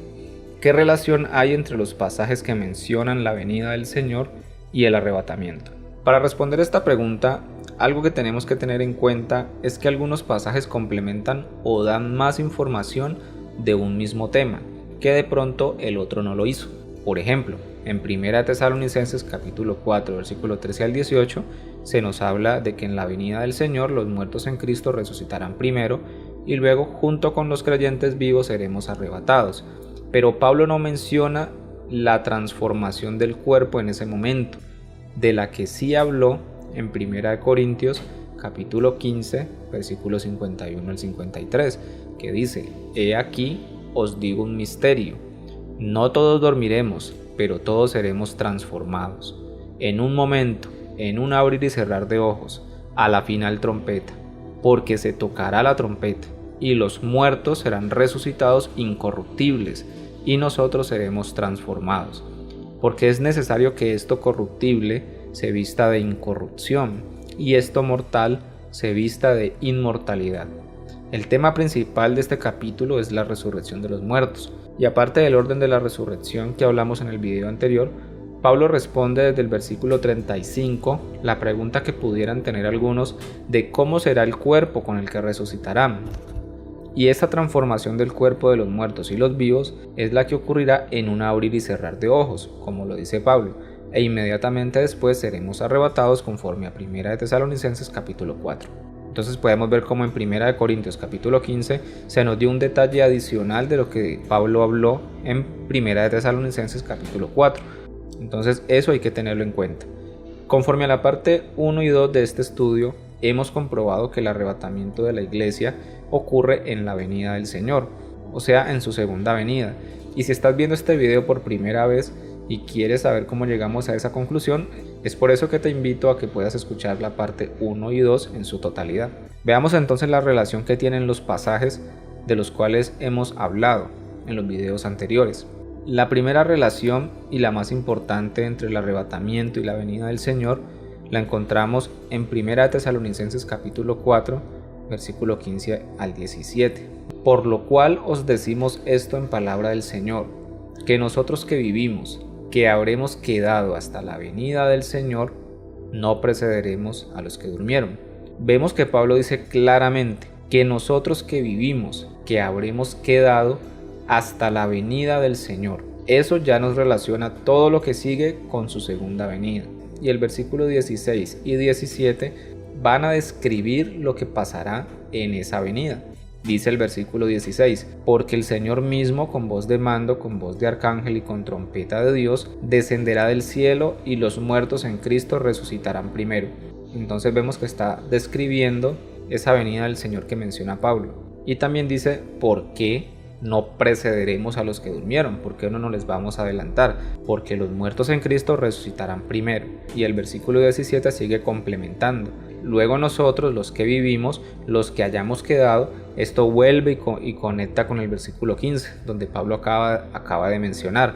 ¿Qué relación hay entre los pasajes que mencionan la venida del Señor y el arrebatamiento? Para responder esta pregunta, algo que tenemos que tener en cuenta es que algunos pasajes complementan o dan más información de un mismo tema, que de pronto el otro no lo hizo. Por ejemplo, en 1 Tesalonicenses capítulo 4, versículo 13 al 18, se nos habla de que en la venida del Señor los muertos en Cristo resucitarán primero y luego junto con los creyentes vivos seremos arrebatados. Pero Pablo no menciona la transformación del cuerpo en ese momento, de la que sí habló en 1 Corintios capítulo 15, versículos 51 al 53, que dice: He aquí os digo un misterio, no todos dormiremos, pero todos seremos transformados, en un momento, en un abrir y cerrar de ojos, a la final trompeta, porque se tocará la trompeta, y los muertos serán resucitados incorruptibles, y nosotros seremos transformados, porque es necesario que esto corruptible se vista de incorrupción, y esto mortal se vista de inmortalidad. El tema principal de este capítulo es la resurrección de los muertos, y aparte del orden de la resurrección que hablamos en el video anterior, Pablo responde desde el versículo 35 la pregunta que pudieran tener algunos de cómo será el cuerpo con el que resucitarán. Y esta transformación del cuerpo de los muertos y los vivos es la que ocurrirá en un abrir y cerrar de ojos, como lo dice Pablo, e inmediatamente después seremos arrebatados conforme a 1 Tesalonicenses capítulo 4. Entonces podemos ver cómo en 1 Corintios capítulo 15 se nos dio un detalle adicional de lo que Pablo habló en 1 Tesalonicenses capítulo 4. Entonces eso hay que tenerlo en cuenta. Conforme a la parte 1 y 2 de este estudio, hemos comprobado que el arrebatamiento de la iglesia ocurre en la venida del Señor, o sea, en su segunda venida. Y si estás viendo este video por primera vez y quieres saber cómo llegamos a esa conclusión, es por eso que te invito a que puedas escuchar la parte 1 y 2 en su totalidad. Veamos entonces la relación que tienen los pasajes de los cuales hemos hablado en los videos anteriores. La primera relación y la más importante entre el arrebatamiento y la venida del Señor la encontramos en 1 Tesalonicenses capítulo 4, versículo 15 al 17. Por lo cual os decimos esto en palabra del Señor, que nosotros que vivimos, que habremos quedado hasta la venida del Señor, no precederemos a los que durmieron. Vemos que Pablo dice claramente que nosotros que vivimos, que habremos quedado hasta la venida del Señor. Eso ya nos relaciona todo lo que sigue con su segunda venida. Y el versículo 16 y 17 van a describir lo que pasará en esa venida. Dice el versículo 16: porque el Señor mismo con voz de mando, con voz de arcángel y con trompeta de Dios, descenderá del cielo y los muertos en Cristo resucitarán primero. Entonces vemos que está describiendo esa venida del Señor que menciona Pablo. Y también dice por qué no precederemos a los que durmieron, porque no nos les vamos a adelantar, porque los muertos en Cristo resucitarán primero. Y el versículo 17 sigue complementando. Luego nosotros, los que vivimos, los que hayamos quedado, esto vuelve y conecta con el versículo 15, donde Pablo acaba de mencionar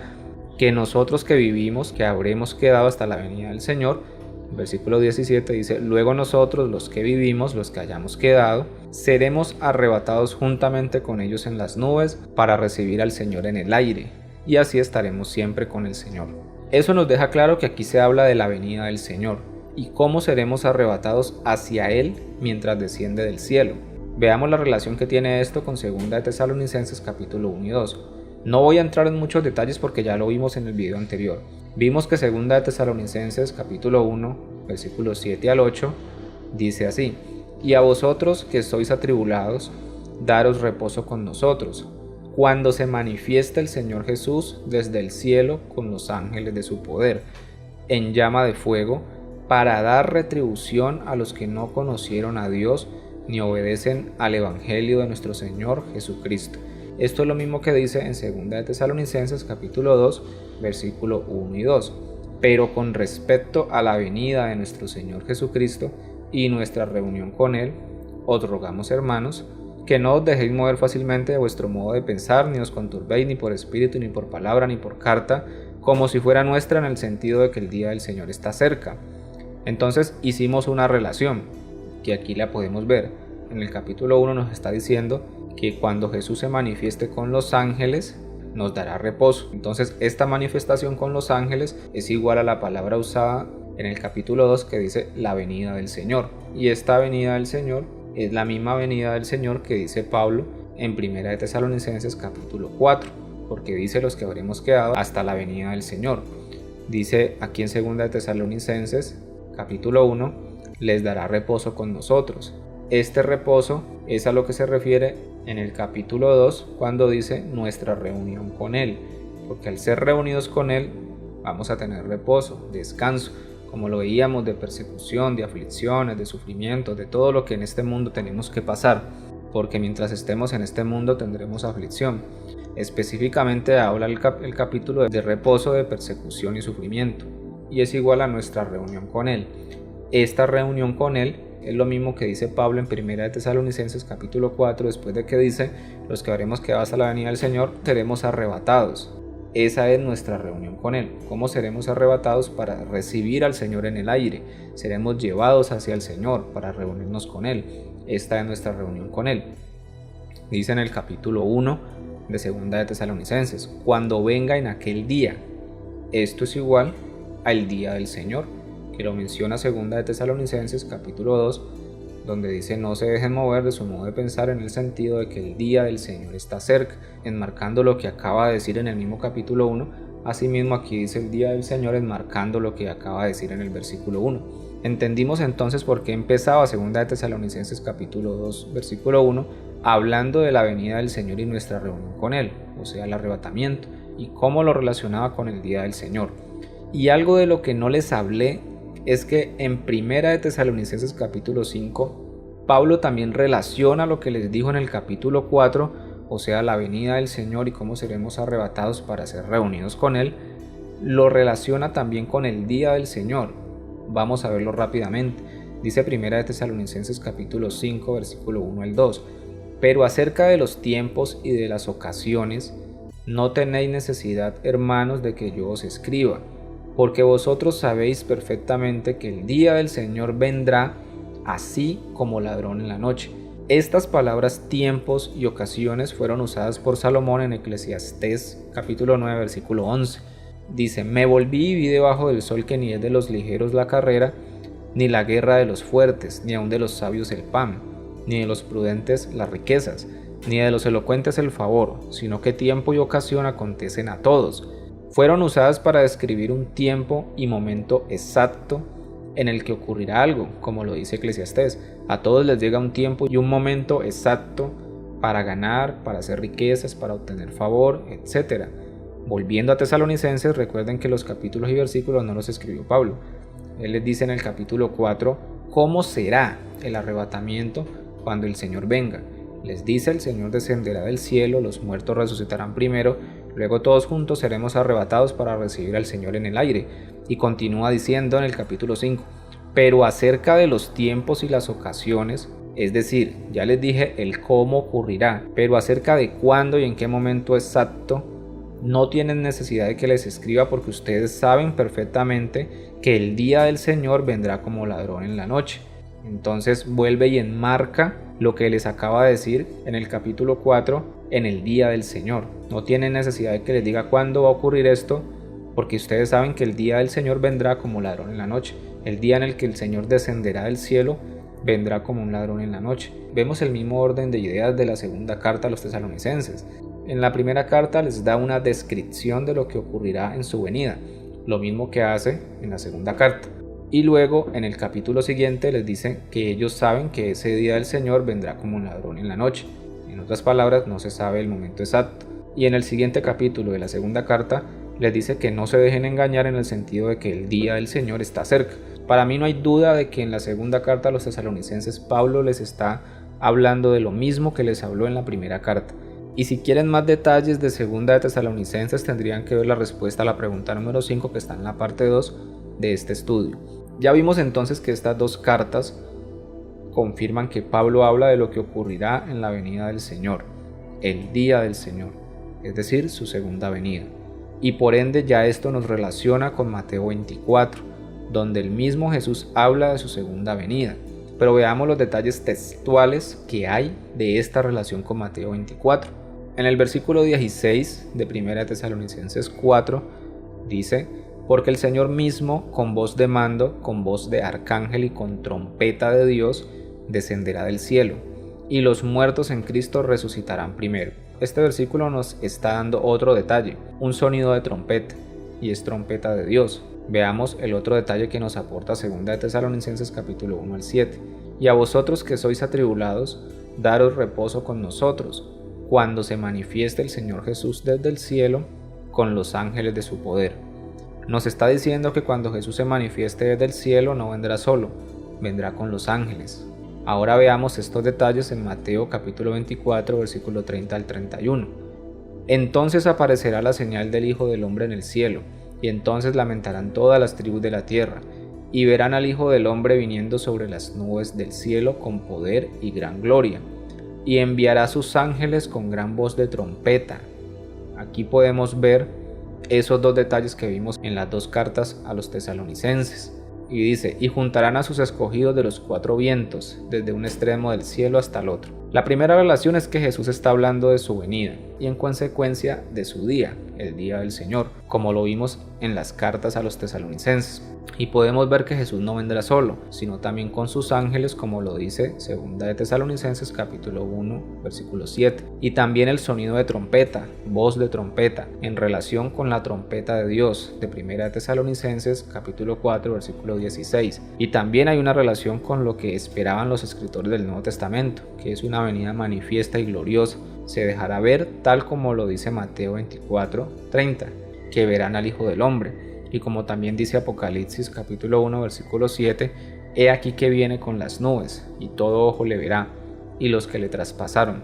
que nosotros que vivimos, que habremos quedado hasta la venida del Señor. El versículo 17 dice: luego nosotros, los que vivimos, los que hayamos quedado, seremos arrebatados juntamente con ellos en las nubes para recibir al Señor en el aire, y así estaremos siempre con el Señor. Eso nos deja claro que aquí se habla de la venida del Señor y cómo seremos arrebatados hacia Él mientras desciende del cielo. Veamos la relación que tiene esto con 2 de Tesalonicenses capítulo 1 y 2. No voy a entrar en muchos detalles porque ya lo vimos en el video anterior. Vimos que 2 de Tesalonicenses capítulo 1, versículos 7 al 8, dice así: y a vosotros que sois atribulados, daros reposo con nosotros, cuando se manifieste el Señor Jesús desde el cielo con los ángeles de su poder, en llama de fuego, para dar retribución a los que no conocieron a Dios ni obedecen al Evangelio de nuestro Señor Jesucristo. Esto es lo mismo que dice en 2 de Tesalonicenses capítulo 2, versículo 1 y 2. Pero con respecto a la venida de nuestro Señor Jesucristo y nuestra reunión con Él, os rogamos, hermanos, que no os dejéis mover fácilmente de vuestro modo de pensar, ni os conturbéis ni por espíritu, ni por palabra, ni por carta, como si fuera nuestra, en el sentido de que el día del Señor está cerca. Entonces hicimos una relación, que aquí la podemos ver. En el capítulo 1 nos está diciendo que cuando Jesús se manifieste con los ángeles, nos dará reposo. Entonces esta manifestación con los ángeles es igual a la palabra usada en el capítulo 2 que dice la venida del Señor. Y esta venida del Señor es la misma venida del Señor que dice Pablo en 1 de Tesalonicenses capítulo 4, porque dice: los que habremos quedado hasta la venida del Señor. Dice aquí en 2 de Tesalonicenses capítulo 1: les dará reposo con nosotros. Este reposo es a lo que se refiere en el capítulo 2 cuando dice nuestra reunión con Él, porque al ser reunidos con Él vamos a tener reposo, descanso, como lo veíamos, de persecución, de aflicciones, de sufrimientos, de todo lo que en este mundo tenemos que pasar, porque mientras estemos en este mundo tendremos aflicción. Específicamente habla el capítulo de reposo, de persecución y sufrimiento, y es igual a nuestra reunión con Él. Esta reunión con Él es lo mismo que dice Pablo en 1 de Tesalonicenses capítulo 4, después de que dice: los que habremos quedado hasta la venida del Señor seremos arrebatados. Esa es nuestra reunión con Él. ¿Cómo seremos arrebatados? Para recibir al Señor en el aire. Seremos llevados hacia el Señor para reunirnos con Él. Esta es nuestra reunión con Él. Dice en el capítulo 1 de 2 de Tesalonicenses: cuando venga en aquel día. Esto es igual al día del Señor, que lo menciona 2 de Tesalonicenses capítulo 2, donde dice: no se dejen mover de su modo de pensar, en el sentido de que el día del Señor está cerca, enmarcando lo que acaba de decir en el mismo capítulo 1. Asimismo aquí dice el día del Señor, enmarcando lo que acaba de decir en el versículo 1. Entendimos entonces por qué empezaba 2 de Tesalonicenses capítulo 2 versículo 1 hablando de la venida del Señor y nuestra reunión con Él, o sea, el arrebatamiento, y cómo lo relacionaba con el día del Señor. Y algo de lo que no les hablé es que en 1 de Tesalonicenses capítulo 5, Pablo también relaciona lo que les dijo en el capítulo 4, o sea, la venida del Señor y cómo seremos arrebatados para ser reunidos con Él, lo relaciona también con el día del Señor. Vamos a verlo rápidamente. Dice 1 de Tesalonicenses capítulo 5, versículo 1 al 2. Pero acerca de los tiempos y de las ocasiones, no tenéis necesidad, hermanos, de que yo os escriba, porque vosotros sabéis perfectamente que el día del Señor vendrá así como ladrón en la noche. Estas palabras tiempos y ocasiones fueron usadas por Salomón en Eclesiastés capítulo 9 versículo 11. Dice: me volví y vi debajo del sol que ni es de los ligeros la carrera, ni la guerra de los fuertes, ni aun de los sabios el pan, ni de los prudentes las riquezas, ni de los elocuentes el favor, sino que tiempo y ocasión acontecen a todos. Fueron usadas para describir un tiempo y momento exacto en el que ocurrirá algo, como lo dice Eclesiastés. A todos les llega un tiempo y un momento exacto para ganar, para hacer riquezas, para obtener favor, etc. Volviendo a Tesalonicenses, recuerden que los capítulos y versículos no los escribió Pablo. Él les dice en el capítulo 4 cómo será el arrebatamiento cuando el Señor venga. Les dice: el Señor descenderá del cielo, los muertos resucitarán primero, luego todos juntos seremos arrebatados para recibir al Señor en el aire. Y continúa diciendo en el capítulo 5: pero acerca de los tiempos y las ocasiones, es decir, ya les dije el cómo ocurrirá, pero acerca de cuándo y en qué momento exacto, no tienen necesidad de que les escriba, porque ustedes saben perfectamente que el día del Señor vendrá como ladrón en la noche. Entonces vuelve y enmarca lo que les acaba de decir en el capítulo 4, en el día del Señor. No tienen necesidad de que les diga cuándo va a ocurrir esto, porque ustedes saben que el día del Señor vendrá como ladrón en la noche. El día en el que el Señor descenderá del cielo vendrá como un ladrón en la noche. Vemos el mismo orden de ideas de la segunda carta a los tesalonicenses. En la primera carta les da una descripción de lo que ocurrirá en su venida, lo mismo que hace en la segunda carta. Y luego en el capítulo siguiente les dice que ellos saben que ese día del Señor vendrá como un ladrón en la noche. En otras palabras, no se sabe el momento exacto. Y en el siguiente capítulo de la segunda carta les dice que no se dejen engañar, en el sentido de que el día del Señor está cerca. Para mí no hay duda de que en la segunda carta a los tesalonicenses Pablo les está hablando de lo mismo que les habló en la primera carta. Y si quieren más detalles de segunda de Tesalonicenses, tendrían que ver la respuesta a la pregunta número 5, que está en la parte 2 de este estudio. Ya vimos entonces que estas dos cartas confirman que Pablo habla de lo que ocurrirá en la venida del Señor, el día del Señor, es decir, su segunda venida. Y por ende ya esto nos relaciona con Mateo 24, donde el mismo Jesús habla de su segunda venida. Pero veamos los detalles textuales que hay de esta relación con Mateo 24. En el versículo 16 de 1 Tesalonicenses 4 dice: porque el Señor mismo, con voz de mando, con voz de arcángel y con trompeta de Dios, descenderá del cielo, y los muertos en Cristo resucitarán primero. Este versículo nos está dando otro detalle, un sonido de trompeta, y es trompeta de Dios. Veamos el otro detalle que nos aporta 2 Tesalonicenses capítulo 1 al 7. Y a vosotros que sois atribulados, daros reposo con nosotros, cuando se manifieste el Señor Jesús desde el cielo con los ángeles de su poder. Nos está diciendo que cuando Jesús se manifieste desde el cielo no vendrá solo, vendrá con los ángeles. Ahora veamos estos detalles en Mateo capítulo 24, versículo 30 al 31. Entonces aparecerá la señal del Hijo del Hombre en el cielo, y entonces lamentarán todas las tribus de la tierra, y verán al Hijo del Hombre viniendo sobre las nubes del cielo con poder y gran gloria, y enviará a sus ángeles con gran voz de trompeta. Aquí podemos ver esos dos detalles que vimos en las dos cartas a los tesalonicenses. Y dice: y juntarán a sus escogidos de los cuatro vientos, desde un extremo del cielo hasta el otro. La primera relación es que Jesús está hablando de su venida y en consecuencia de su día, el día del Señor, como lo vimos en las cartas a los tesalonicenses. Y podemos ver que Jesús no vendrá solo, sino también con sus ángeles, como lo dice 2 de Tesalonicenses capítulo 1, versículo 7. Y también el sonido de trompeta, voz de trompeta, en relación con la trompeta de Dios, de 1 de Tesalonicenses capítulo 4, versículo 16. Y también hay una relación con lo que esperaban los escritores del Nuevo Testamento, que es una venida manifiesta y gloriosa. Se dejará ver tal como lo dice Mateo 24, 30, que verán al Hijo del Hombre. Y como también dice Apocalipsis capítulo 1 versículo 7, he aquí que viene con las nubes, y todo ojo le verá, y los que le traspasaron,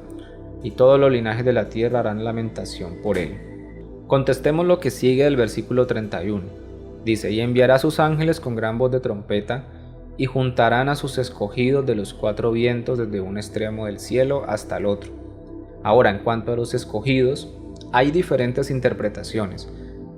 y todos los linajes de la tierra harán lamentación por él. Contestemos lo que sigue del versículo 31. Dice: y enviará a sus ángeles con gran voz de trompeta, y juntarán a sus escogidos de los cuatro vientos, desde un extremo del cielo hasta el otro. Ahora, en cuanto a los escogidos, hay diferentes interpretaciones.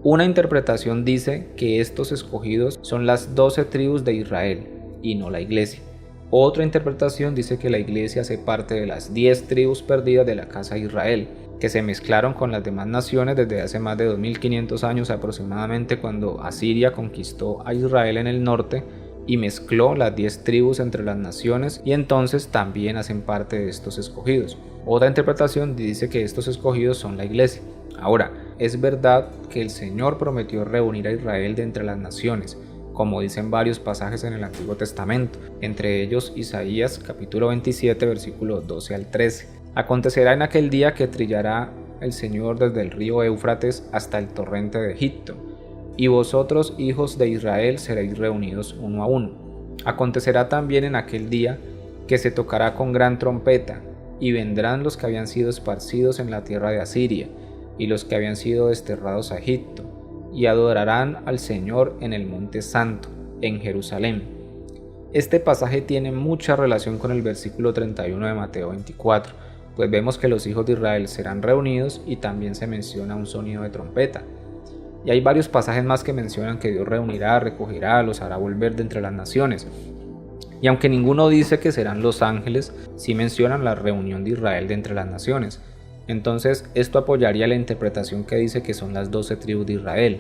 Una interpretación dice que estos escogidos son las 12 tribus de Israel y no la iglesia. Otra interpretación dice que la iglesia hace parte de las 10 tribus perdidas de la casa de Israel, que se mezclaron con las demás naciones desde hace más de 2500 años aproximadamente, cuando Asiria conquistó a Israel en el norte y mezcló las 10 tribus entre las naciones, y entonces también hacen parte de estos escogidos. Otra interpretación dice que estos escogidos son la iglesia. Ahora, es verdad que el Señor prometió reunir a Israel de entre las naciones, como dicen varios pasajes en el Antiguo Testamento, entre ellos Isaías capítulo 27 versículos 12 al 13. Acontecerá en aquel día que trillará el Señor desde el río Éufrates hasta el torrente de Egipto, y vosotros, hijos de Israel, seréis reunidos uno a uno. Acontecerá también en aquel día que se tocará con gran trompeta, y vendrán los que habían sido esparcidos en la tierra de Asiria, y los que habían sido desterrados a Egipto, y adorarán al Señor en el monte santo, en Jerusalén. Este pasaje tiene mucha relación con el versículo 31 de Mateo 24, pues vemos que los hijos de Israel serán reunidos y también se menciona un sonido de trompeta. Y hay varios pasajes más que mencionan que Dios reunirá, recogerá, los hará volver de entre las naciones. Y aunque ninguno dice que serán los ángeles, sí mencionan la reunión de Israel de entre las naciones. Entonces esto apoyaría la interpretación que dice que son las 12 tribus de Israel,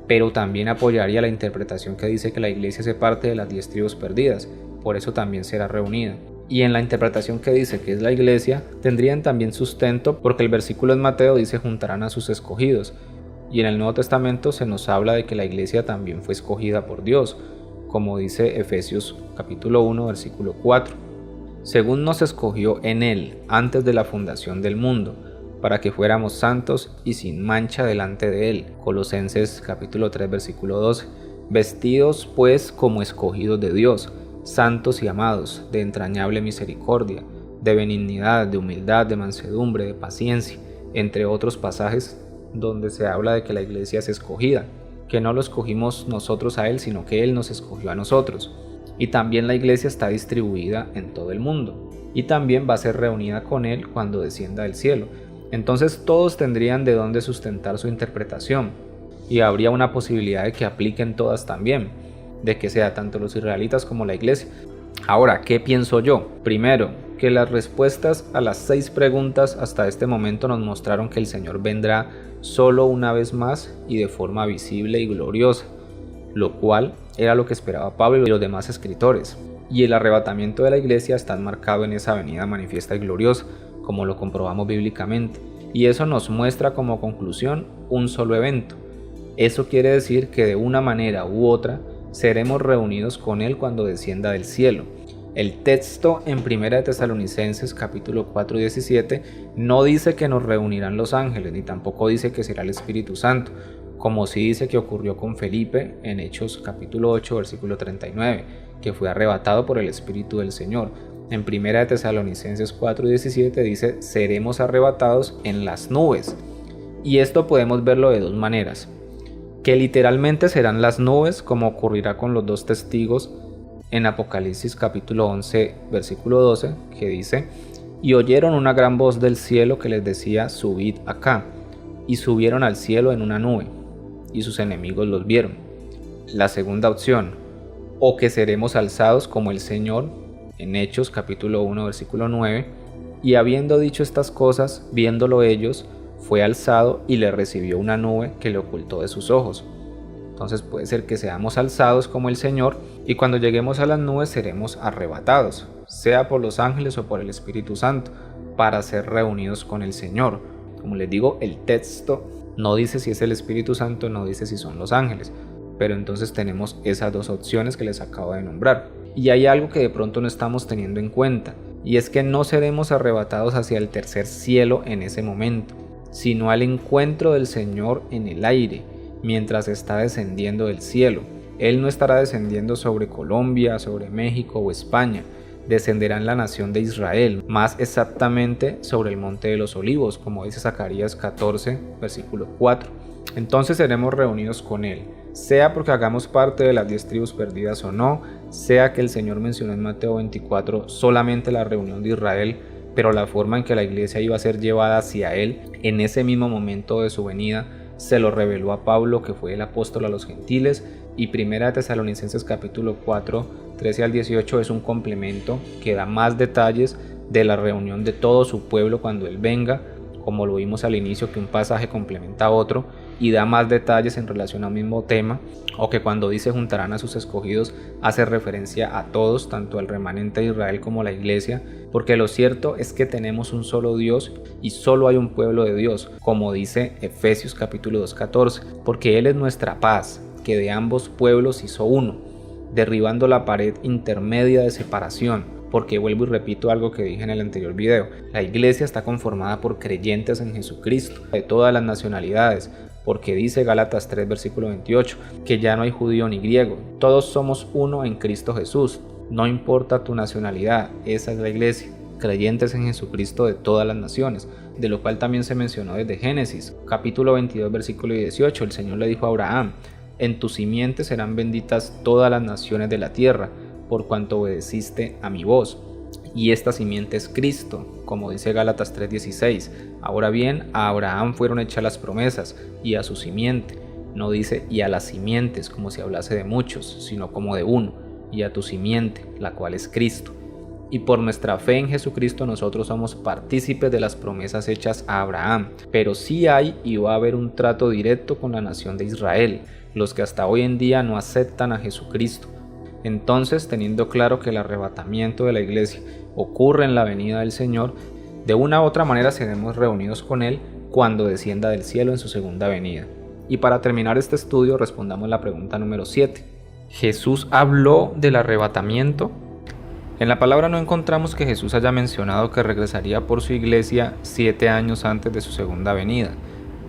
pero también apoyaría la interpretación que dice que la iglesia hace parte de las 10 tribus perdidas, por eso también será reunida. Y en la interpretación que dice que es la iglesia, tendrían también sustento porque el versículo en Mateo dice juntarán a sus escogidos, y en el Nuevo Testamento se nos habla de que la iglesia también fue escogida por Dios, como dice Efesios capítulo 1 versículo 4. Según nos escogió en Él antes de la fundación del mundo, para que fuéramos santos y sin mancha delante de Él. Colosenses capítulo 3 versículo 12. Vestidos pues como escogidos de Dios, santos y amados, de entrañable misericordia, de benignidad, de humildad, de mansedumbre, de paciencia, entre otros pasajes donde se habla de que la iglesia es escogida, que no lo escogimos nosotros a Él, sino que Él nos escogió a nosotros. Y también la iglesia está distribuida en todo el mundo, y también va a ser reunida con Él cuando descienda del cielo. Entonces todos tendrían de dónde sustentar su interpretación, y habría una posibilidad de que apliquen todas también, de que sea tanto los israelitas como la iglesia. Ahora, ¿qué pienso yo? Primero, que las respuestas a las 6 preguntas hasta este momento nos mostraron que el Señor vendrá solo una vez más y de forma visible y gloriosa, lo cual era lo que esperaba Pablo y los demás escritores. Y el arrebatamiento de la iglesia está enmarcado en esa venida manifiesta y gloriosa, como lo comprobamos bíblicamente. Y eso nos muestra como conclusión un solo evento. Eso quiere decir que de una manera u otra seremos reunidos con Él cuando descienda del cielo. El texto en 1 Tesalonicenses capítulo 4, 17 no dice que nos reunirán los ángeles, ni tampoco dice que será el Espíritu Santo, como sí dice que ocurrió con Felipe en Hechos capítulo 8, versículo 39, que fue arrebatado por el Espíritu del Señor. En 1 Tesalonicenses 4, 17 dice, seremos arrebatados en las nubes. Y esto podemos verlo de dos maneras. Que literalmente serán las nubes, como ocurrirá con los 2 testigos en Apocalipsis capítulo 11 versículo 12, que dice, y oyeron una gran voz del cielo que les decía, subid acá, y subieron al cielo en una nube, y sus enemigos los vieron. La segunda opción, o que seremos alzados como el Señor, en Hechos capítulo 1 versículo 9, y habiendo dicho estas cosas, viéndolo ellos, fue alzado y le recibió una nube que le ocultó de sus ojos. Entonces puede ser que seamos alzados como el Señor y cuando lleguemos a las nubes seremos arrebatados, sea por los ángeles o por el Espíritu Santo, para ser reunidos con el Señor. Como les digo, el texto no dice si es el Espíritu Santo, no dice si son los ángeles, pero entonces tenemos esas 2 opciones que les acabo de nombrar. Y hay algo que de pronto no estamos teniendo en cuenta, y es que no seremos arrebatados hacia el tercer cielo en ese momento, sino al encuentro del Señor en el aire, mientras está descendiendo del cielo. Él no estará descendiendo sobre Colombia, sobre México o España, descenderá en la nación de Israel, más exactamente sobre el monte de los olivos, como dice Zacarías 14, versículo 4. Entonces seremos reunidos con Él, sea porque hagamos parte de las 10 tribus perdidas o no, sea que el Señor mencionó en Mateo 24 solamente la reunión de Israel, pero la forma en que la iglesia iba a ser llevada hacia Él en ese mismo momento de su venida, se lo reveló a Pablo, que fue el apóstol a los gentiles, y 1 Tesalonicenses capítulo 4, 13 al 18 es un complemento que da más detalles de la reunión de todo su pueblo cuando Él venga, como lo vimos al inicio que un pasaje complementa a otro, y da más detalles en relación al mismo tema, o que cuando dice juntarán a sus escogidos hace referencia a todos, tanto al remanente de Israel como a la iglesia, porque lo cierto es que tenemos un solo Dios y solo hay un pueblo de Dios, como dice Efesios capítulo 2, 14, porque Él es nuestra paz, que de ambos pueblos hizo uno, derribando la pared intermedia de separación. Porque vuelvo y repito algo que dije en el anterior video, la iglesia está conformada por creyentes en Jesucristo, de todas las nacionalidades, porque dice Gálatas 3 versículo 28, que ya no hay judío ni griego, todos somos uno en Cristo Jesús, no importa tu nacionalidad, esa es la iglesia. creyentes en Jesucristo de todas las naciones, de lo cual también se mencionó desde Génesis, capítulo 22, versículo 18. El Señor le dijo a Abraham: en tu simiente serán benditas todas las naciones de la tierra, por cuanto obedeciste a mi voz. Y esta simiente es Cristo, como dice Gálatas 3:16. Ahora bien, a Abraham fueron hechas las promesas, y a su simiente. No dice y a las simientes, como si hablase de muchos, sino como de uno, y a tu simiente, la cual es Cristo. Y por nuestra fe en Jesucristo nosotros somos partícipes de las promesas hechas a Abraham. Pero sí hay y va a haber un trato directo con la nación de Israel, los que hasta hoy en día no aceptan a Jesucristo. Entonces, teniendo claro que el arrebatamiento de la iglesia ocurre en la venida del Señor, de una u otra manera seremos reunidos con Él cuando descienda del cielo en su segunda venida. Y para terminar este estudio respondamos la pregunta número 7. ¿Jesús habló del arrebatamiento? En la palabra no encontramos que Jesús haya mencionado que regresaría por su iglesia 7 años antes de su segunda venida.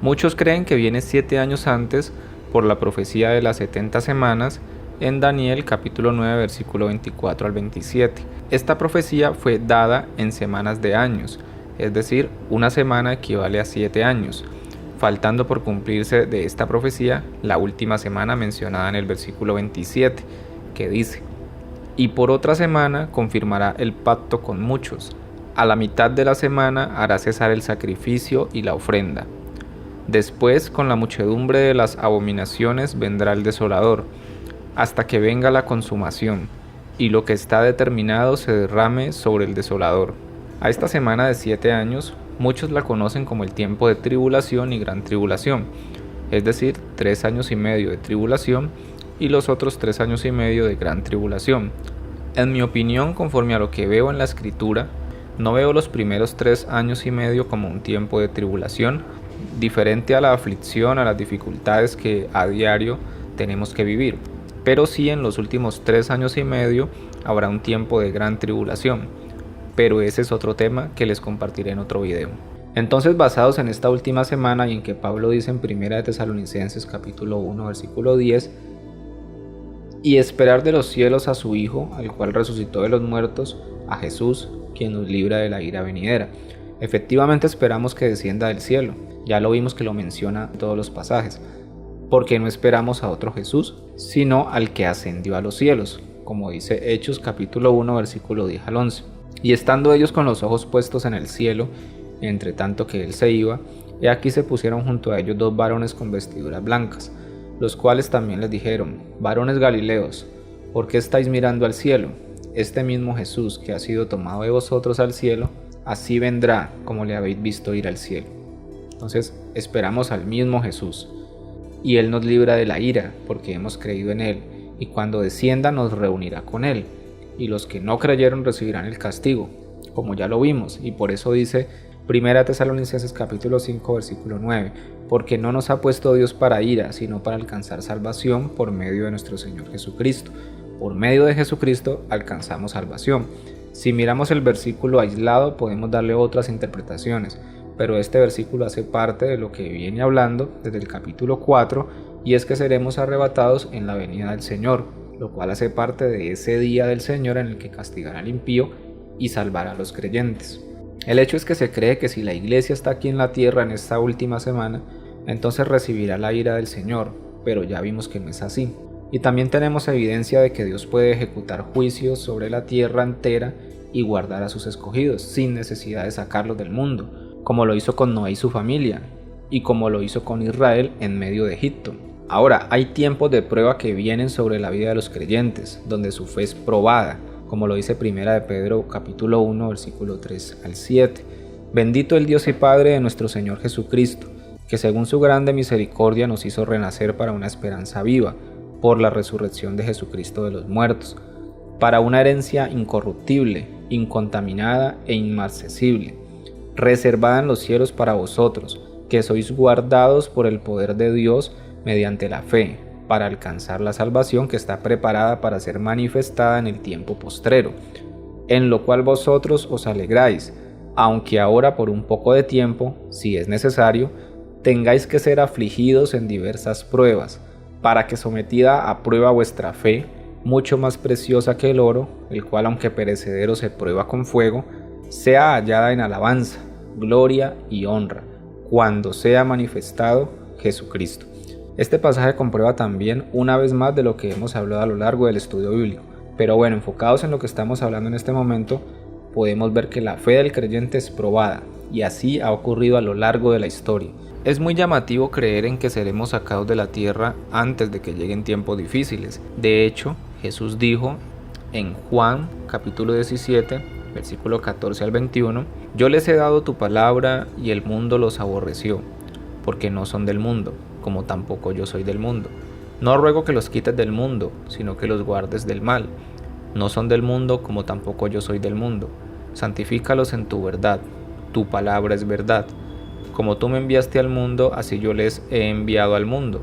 Muchos creen que viene 7 años antes por la profecía de las 70 semanas en Daniel capítulo 9 versículo 24 al 27. Esta profecía fue dada en semanas de años, es decir, una semana equivale a 7 años, faltando por cumplirse de esta profecía la última semana mencionada en el versículo 27, que dice: y por otra semana confirmará el pacto con muchos. A la mitad de la semana hará cesar el sacrificio y la ofrenda. Después, con la muchedumbre de las abominaciones vendrá el desolador, hasta que venga la consumación, y lo que está determinado se derrame sobre el desolador. A esta semana de 7 años, muchos la conocen como el tiempo de tribulación y gran tribulación, es decir, 3 años y medio de tribulación y los otros 3 años y medio de gran tribulación. En mi opinión, conforme a lo que veo en la Escritura, no veo los primeros 3 años y medio como un tiempo de tribulación, diferente a la aflicción, a las dificultades que a diario tenemos que vivir. Pero sí, en los últimos 3 años y medio habrá un tiempo de gran tribulación. Pero ese es otro tema que les compartiré en otro video. Entonces, basados en esta última semana y en que Pablo dice en 1 de Tesalonicenses capítulo 1 versículo 10: y esperar de los cielos a su Hijo, al cual resucitó de los muertos, a Jesús, quien nos libra de la ira venidera. Efectivamente esperamos que descienda del cielo, ya lo vimos que lo menciona en todos los pasajes, porque no esperamos a otro Jesús, sino al que ascendió a los cielos, como dice Hechos capítulo 1 versículo 10 al 11. Y estando ellos con los ojos puestos en el cielo, entre tanto que él se iba, he aquí se pusieron junto a ellos 2 varones con vestiduras blancas, los cuales también les dijeron: varones galileos, ¿por qué estáis mirando al cielo? Este mismo Jesús que ha sido tomado de vosotros al cielo, así vendrá como le habéis visto ir al cielo. Entonces esperamos al mismo Jesús, y Él nos libra de la ira, porque hemos creído en Él, y cuando descienda nos reunirá con Él, y los que no creyeron recibirán el castigo, como ya lo vimos, y por eso dice 1 Tesalonicenses capítulo 5 versículo 9, porque no nos ha puesto Dios para ira, sino para alcanzar salvación por medio de nuestro Señor Jesucristo. Por medio de Jesucristo alcanzamos salvación. Si miramos el versículo aislado podemos darle otras interpretaciones, pero este versículo hace parte de lo que viene hablando desde el capítulo 4, y es que seremos arrebatados en la venida del Señor, lo cual hace parte de ese día del Señor en el que castigará al impío y salvará a los creyentes. El hecho es que se cree que si la iglesia está aquí en la tierra en esta última semana, entonces recibirá la ira del Señor, pero ya vimos que no es así. Y también tenemos evidencia de que Dios puede ejecutar juicios sobre la tierra entera y guardar a sus escogidos, sin necesidad de sacarlos del mundo, como lo hizo con Noé y su familia, y como lo hizo con Israel en medio de Egipto. Ahora, hay tiempos de prueba que vienen sobre la vida de los creyentes, donde su fe es probada, como lo dice 1 de Pedro capítulo 1 versículo 3 al 7. Bendito el Dios y Padre de nuestro Señor Jesucristo, que según su grande misericordia nos hizo renacer para una esperanza viva, por la resurrección de Jesucristo de los muertos, para una herencia incorruptible, incontaminada e inmarcesible, reservada en los cielos para vosotros, que sois guardados por el poder de Dios mediante la fe, para alcanzar la salvación que está preparada para ser manifestada en el tiempo postrero, en lo cual vosotros os alegráis, aunque ahora por un poco de tiempo, si es necesario, tengáis que ser afligidos en diversas pruebas, para que sometida a prueba vuestra fe, mucho más preciosa que el oro, el cual aunque perecedero se prueba con fuego, sea hallada en alabanza, gloria y honra, cuando sea manifestado Jesucristo. Este pasaje comprueba también una vez más de lo que hemos hablado a lo largo del estudio bíblico. Pero bueno, enfocados en lo que estamos hablando en este momento, podemos ver que la fe del creyente es probada, y así ha ocurrido a lo largo de la historia. Es muy llamativo creer en que seremos sacados de la tierra antes de que lleguen tiempos difíciles. De hecho, Jesús dijo en Juan capítulo 17, versículo 14 al 21, «Yo les he dado tu palabra y el mundo los aborreció, porque no son del mundo, como tampoco yo soy del mundo. No ruego que los quites del mundo, sino que los guardes del mal. No son del mundo, como tampoco yo soy del mundo. Santifícalos en tu verdad. Tu palabra es verdad. Como tú me enviaste al mundo, así yo les he enviado al mundo.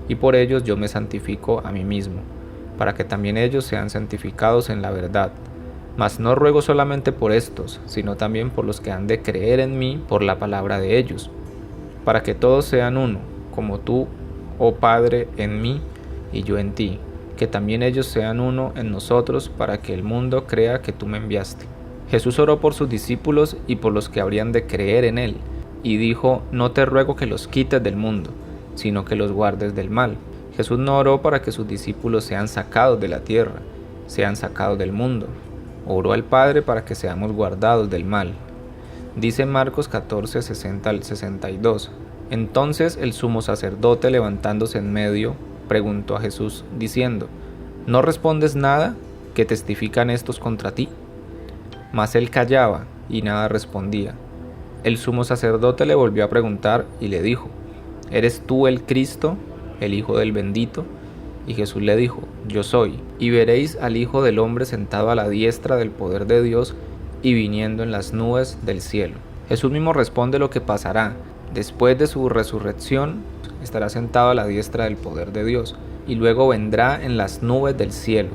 Y por ellos yo me santifico a mí mismo, para que también ellos sean santificados en la verdad. Mas no ruego solamente por estos, sino también por los que han de creer en mí por la palabra de ellos, para que todos sean uno, como tú, oh Padre, en mí y yo en ti, que también ellos sean uno en nosotros, para que el mundo crea que tú me enviaste». Jesús oró por sus discípulos y por los que habrían de creer en él, y dijo: «No te ruego que los quites del mundo, sino que los guardes del mal». Jesús no oró para que sus discípulos sean sacados de la tierra, sean sacados del mundo. Oró al Padre para que seamos guardados del mal. Dice Marcos 14, 60 al 62. Entonces el sumo sacerdote, levantándose en medio, preguntó a Jesús, diciendo: «¿No respondes nada? ¿Qué testifican estos contra ti?». Mas él callaba y nada respondía. El sumo sacerdote le volvió a preguntar y le dijo: «¿Eres tú el Cristo, el Hijo del Bendito?». Y Jesús le dijo: «Yo soy. Y veréis al Hijo del Hombre sentado a la diestra del poder de Dios y viniendo en las nubes del cielo». Jesús mismo responde lo que pasará. Después de su resurrección, estará sentado a la diestra del poder de Dios, y luego vendrá en las nubes del cielo,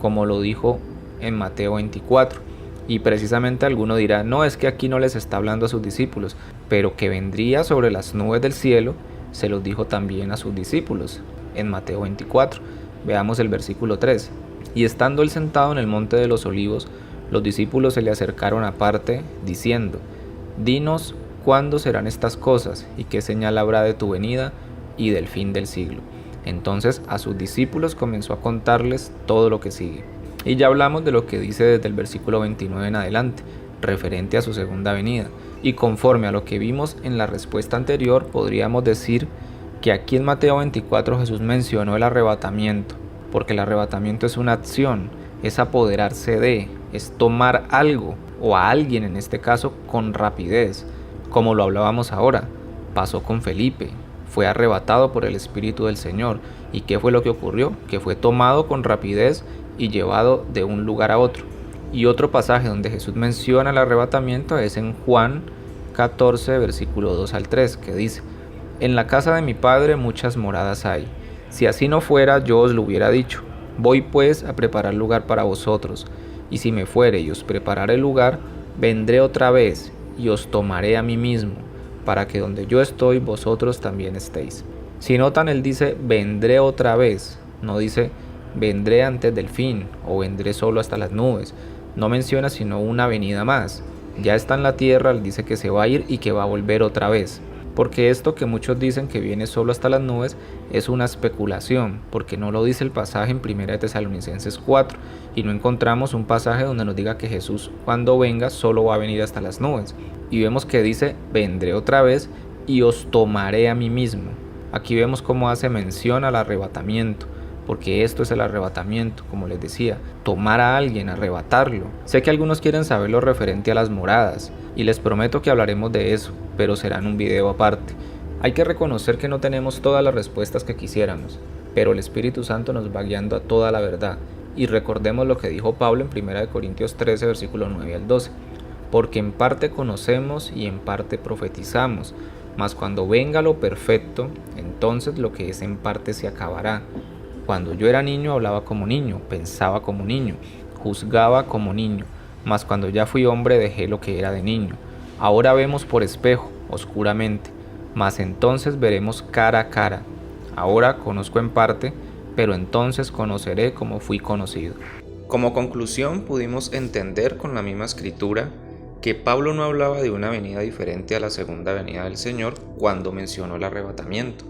como lo dijo en Mateo 24. Y precisamente alguno dirá: no, es que aquí no les está hablando a sus discípulos, pero que vendría sobre las nubes del cielo, se los dijo también a sus discípulos, en Mateo 24. Veamos el versículo 3. «Y estando él sentado en el monte de los olivos, los discípulos se le acercaron aparte, diciendo: Dinos, ¿cuándo serán estas cosas? ¿Y qué señal habrá de tu venida y del fin del siglo?». Entonces a sus discípulos comenzó a contarles todo lo que sigue. Y ya hablamos de lo que dice desde el versículo 29 en adelante, referente a su segunda venida. Y conforme a lo que vimos en la respuesta anterior, podríamos decir que aquí en Mateo 24 Jesús mencionó el arrebatamiento, porque el arrebatamiento es una acción, es apoderarse de, es tomar algo, o a alguien en este caso, con rapidez, como lo hablábamos ahora. Pasó con Felipe, fue arrebatado por el Espíritu del Señor. ¿Y qué fue lo que ocurrió? Que fue tomado con rapidez y llevado de un lugar a otro. Y otro pasaje donde Jesús menciona el arrebatamiento es en Juan 14, versículo 2 al 3, que dice: «En la casa de mi Padre muchas moradas hay. Si así no fuera, yo os lo hubiera dicho. Voy pues a preparar lugar para vosotros. Y si me fuere y os prepararé lugar, vendré otra vez y os tomaré a mí mismo, para que donde yo estoy, vosotros también estéis». Si notan, él dice vendré otra vez, no dice vendré antes del fin o vendré solo hasta las nubes. No menciona sino una venida más. Ya está en la tierra, él dice que se va a ir y que va a volver otra vez. Porque esto que muchos dicen que viene solo hasta las nubes es una especulación, porque no lo dice el pasaje en 1 Tesalonicenses 4, y no encontramos un pasaje donde nos diga que Jesús cuando venga solo va a venir hasta las nubes. Y vemos que dice vendré otra vez y os tomaré a mí mismo. Aquí vemos cómo hace mención al arrebatamiento, porque esto es el arrebatamiento, como les decía, tomar a alguien, arrebatarlo. Sé que algunos quieren saber lo referente a las moradas, y les prometo que hablaremos de eso, pero será en un video aparte. Hay que reconocer que no tenemos todas las respuestas que quisiéramos, pero el Espíritu Santo nos va guiando a toda la verdad. Y recordemos lo que dijo Pablo en 1 Corintios 13, versículo 9 al 12. «Porque en parte conocemos y en parte profetizamos, mas cuando venga lo perfecto, entonces lo que es en parte se acabará. Cuando yo era niño hablaba como niño, pensaba como niño, juzgaba como niño, mas cuando ya fui hombre dejé lo que era de niño. Ahora vemos por espejo, oscuramente, mas entonces veremos cara a cara. Ahora conozco en parte, pero entonces conoceré como fui conocido». Como conclusión, pudimos entender con la misma escritura que Pablo no hablaba de una venida diferente a la segunda venida del Señor cuando mencionó el arrebatamiento,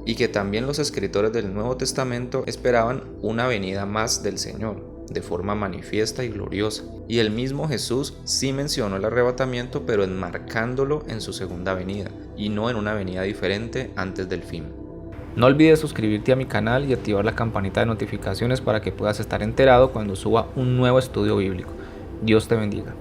y que también los escritores del Nuevo Testamento esperaban una venida más del Señor, de forma manifiesta y gloriosa. Y el mismo Jesús sí mencionó el arrebatamiento, pero enmarcándolo en su segunda venida, y no en una venida diferente antes del fin. No olvides suscribirte a mi canal y activar la campanita de notificaciones para que puedas estar enterado cuando suba un nuevo estudio bíblico. Dios te bendiga.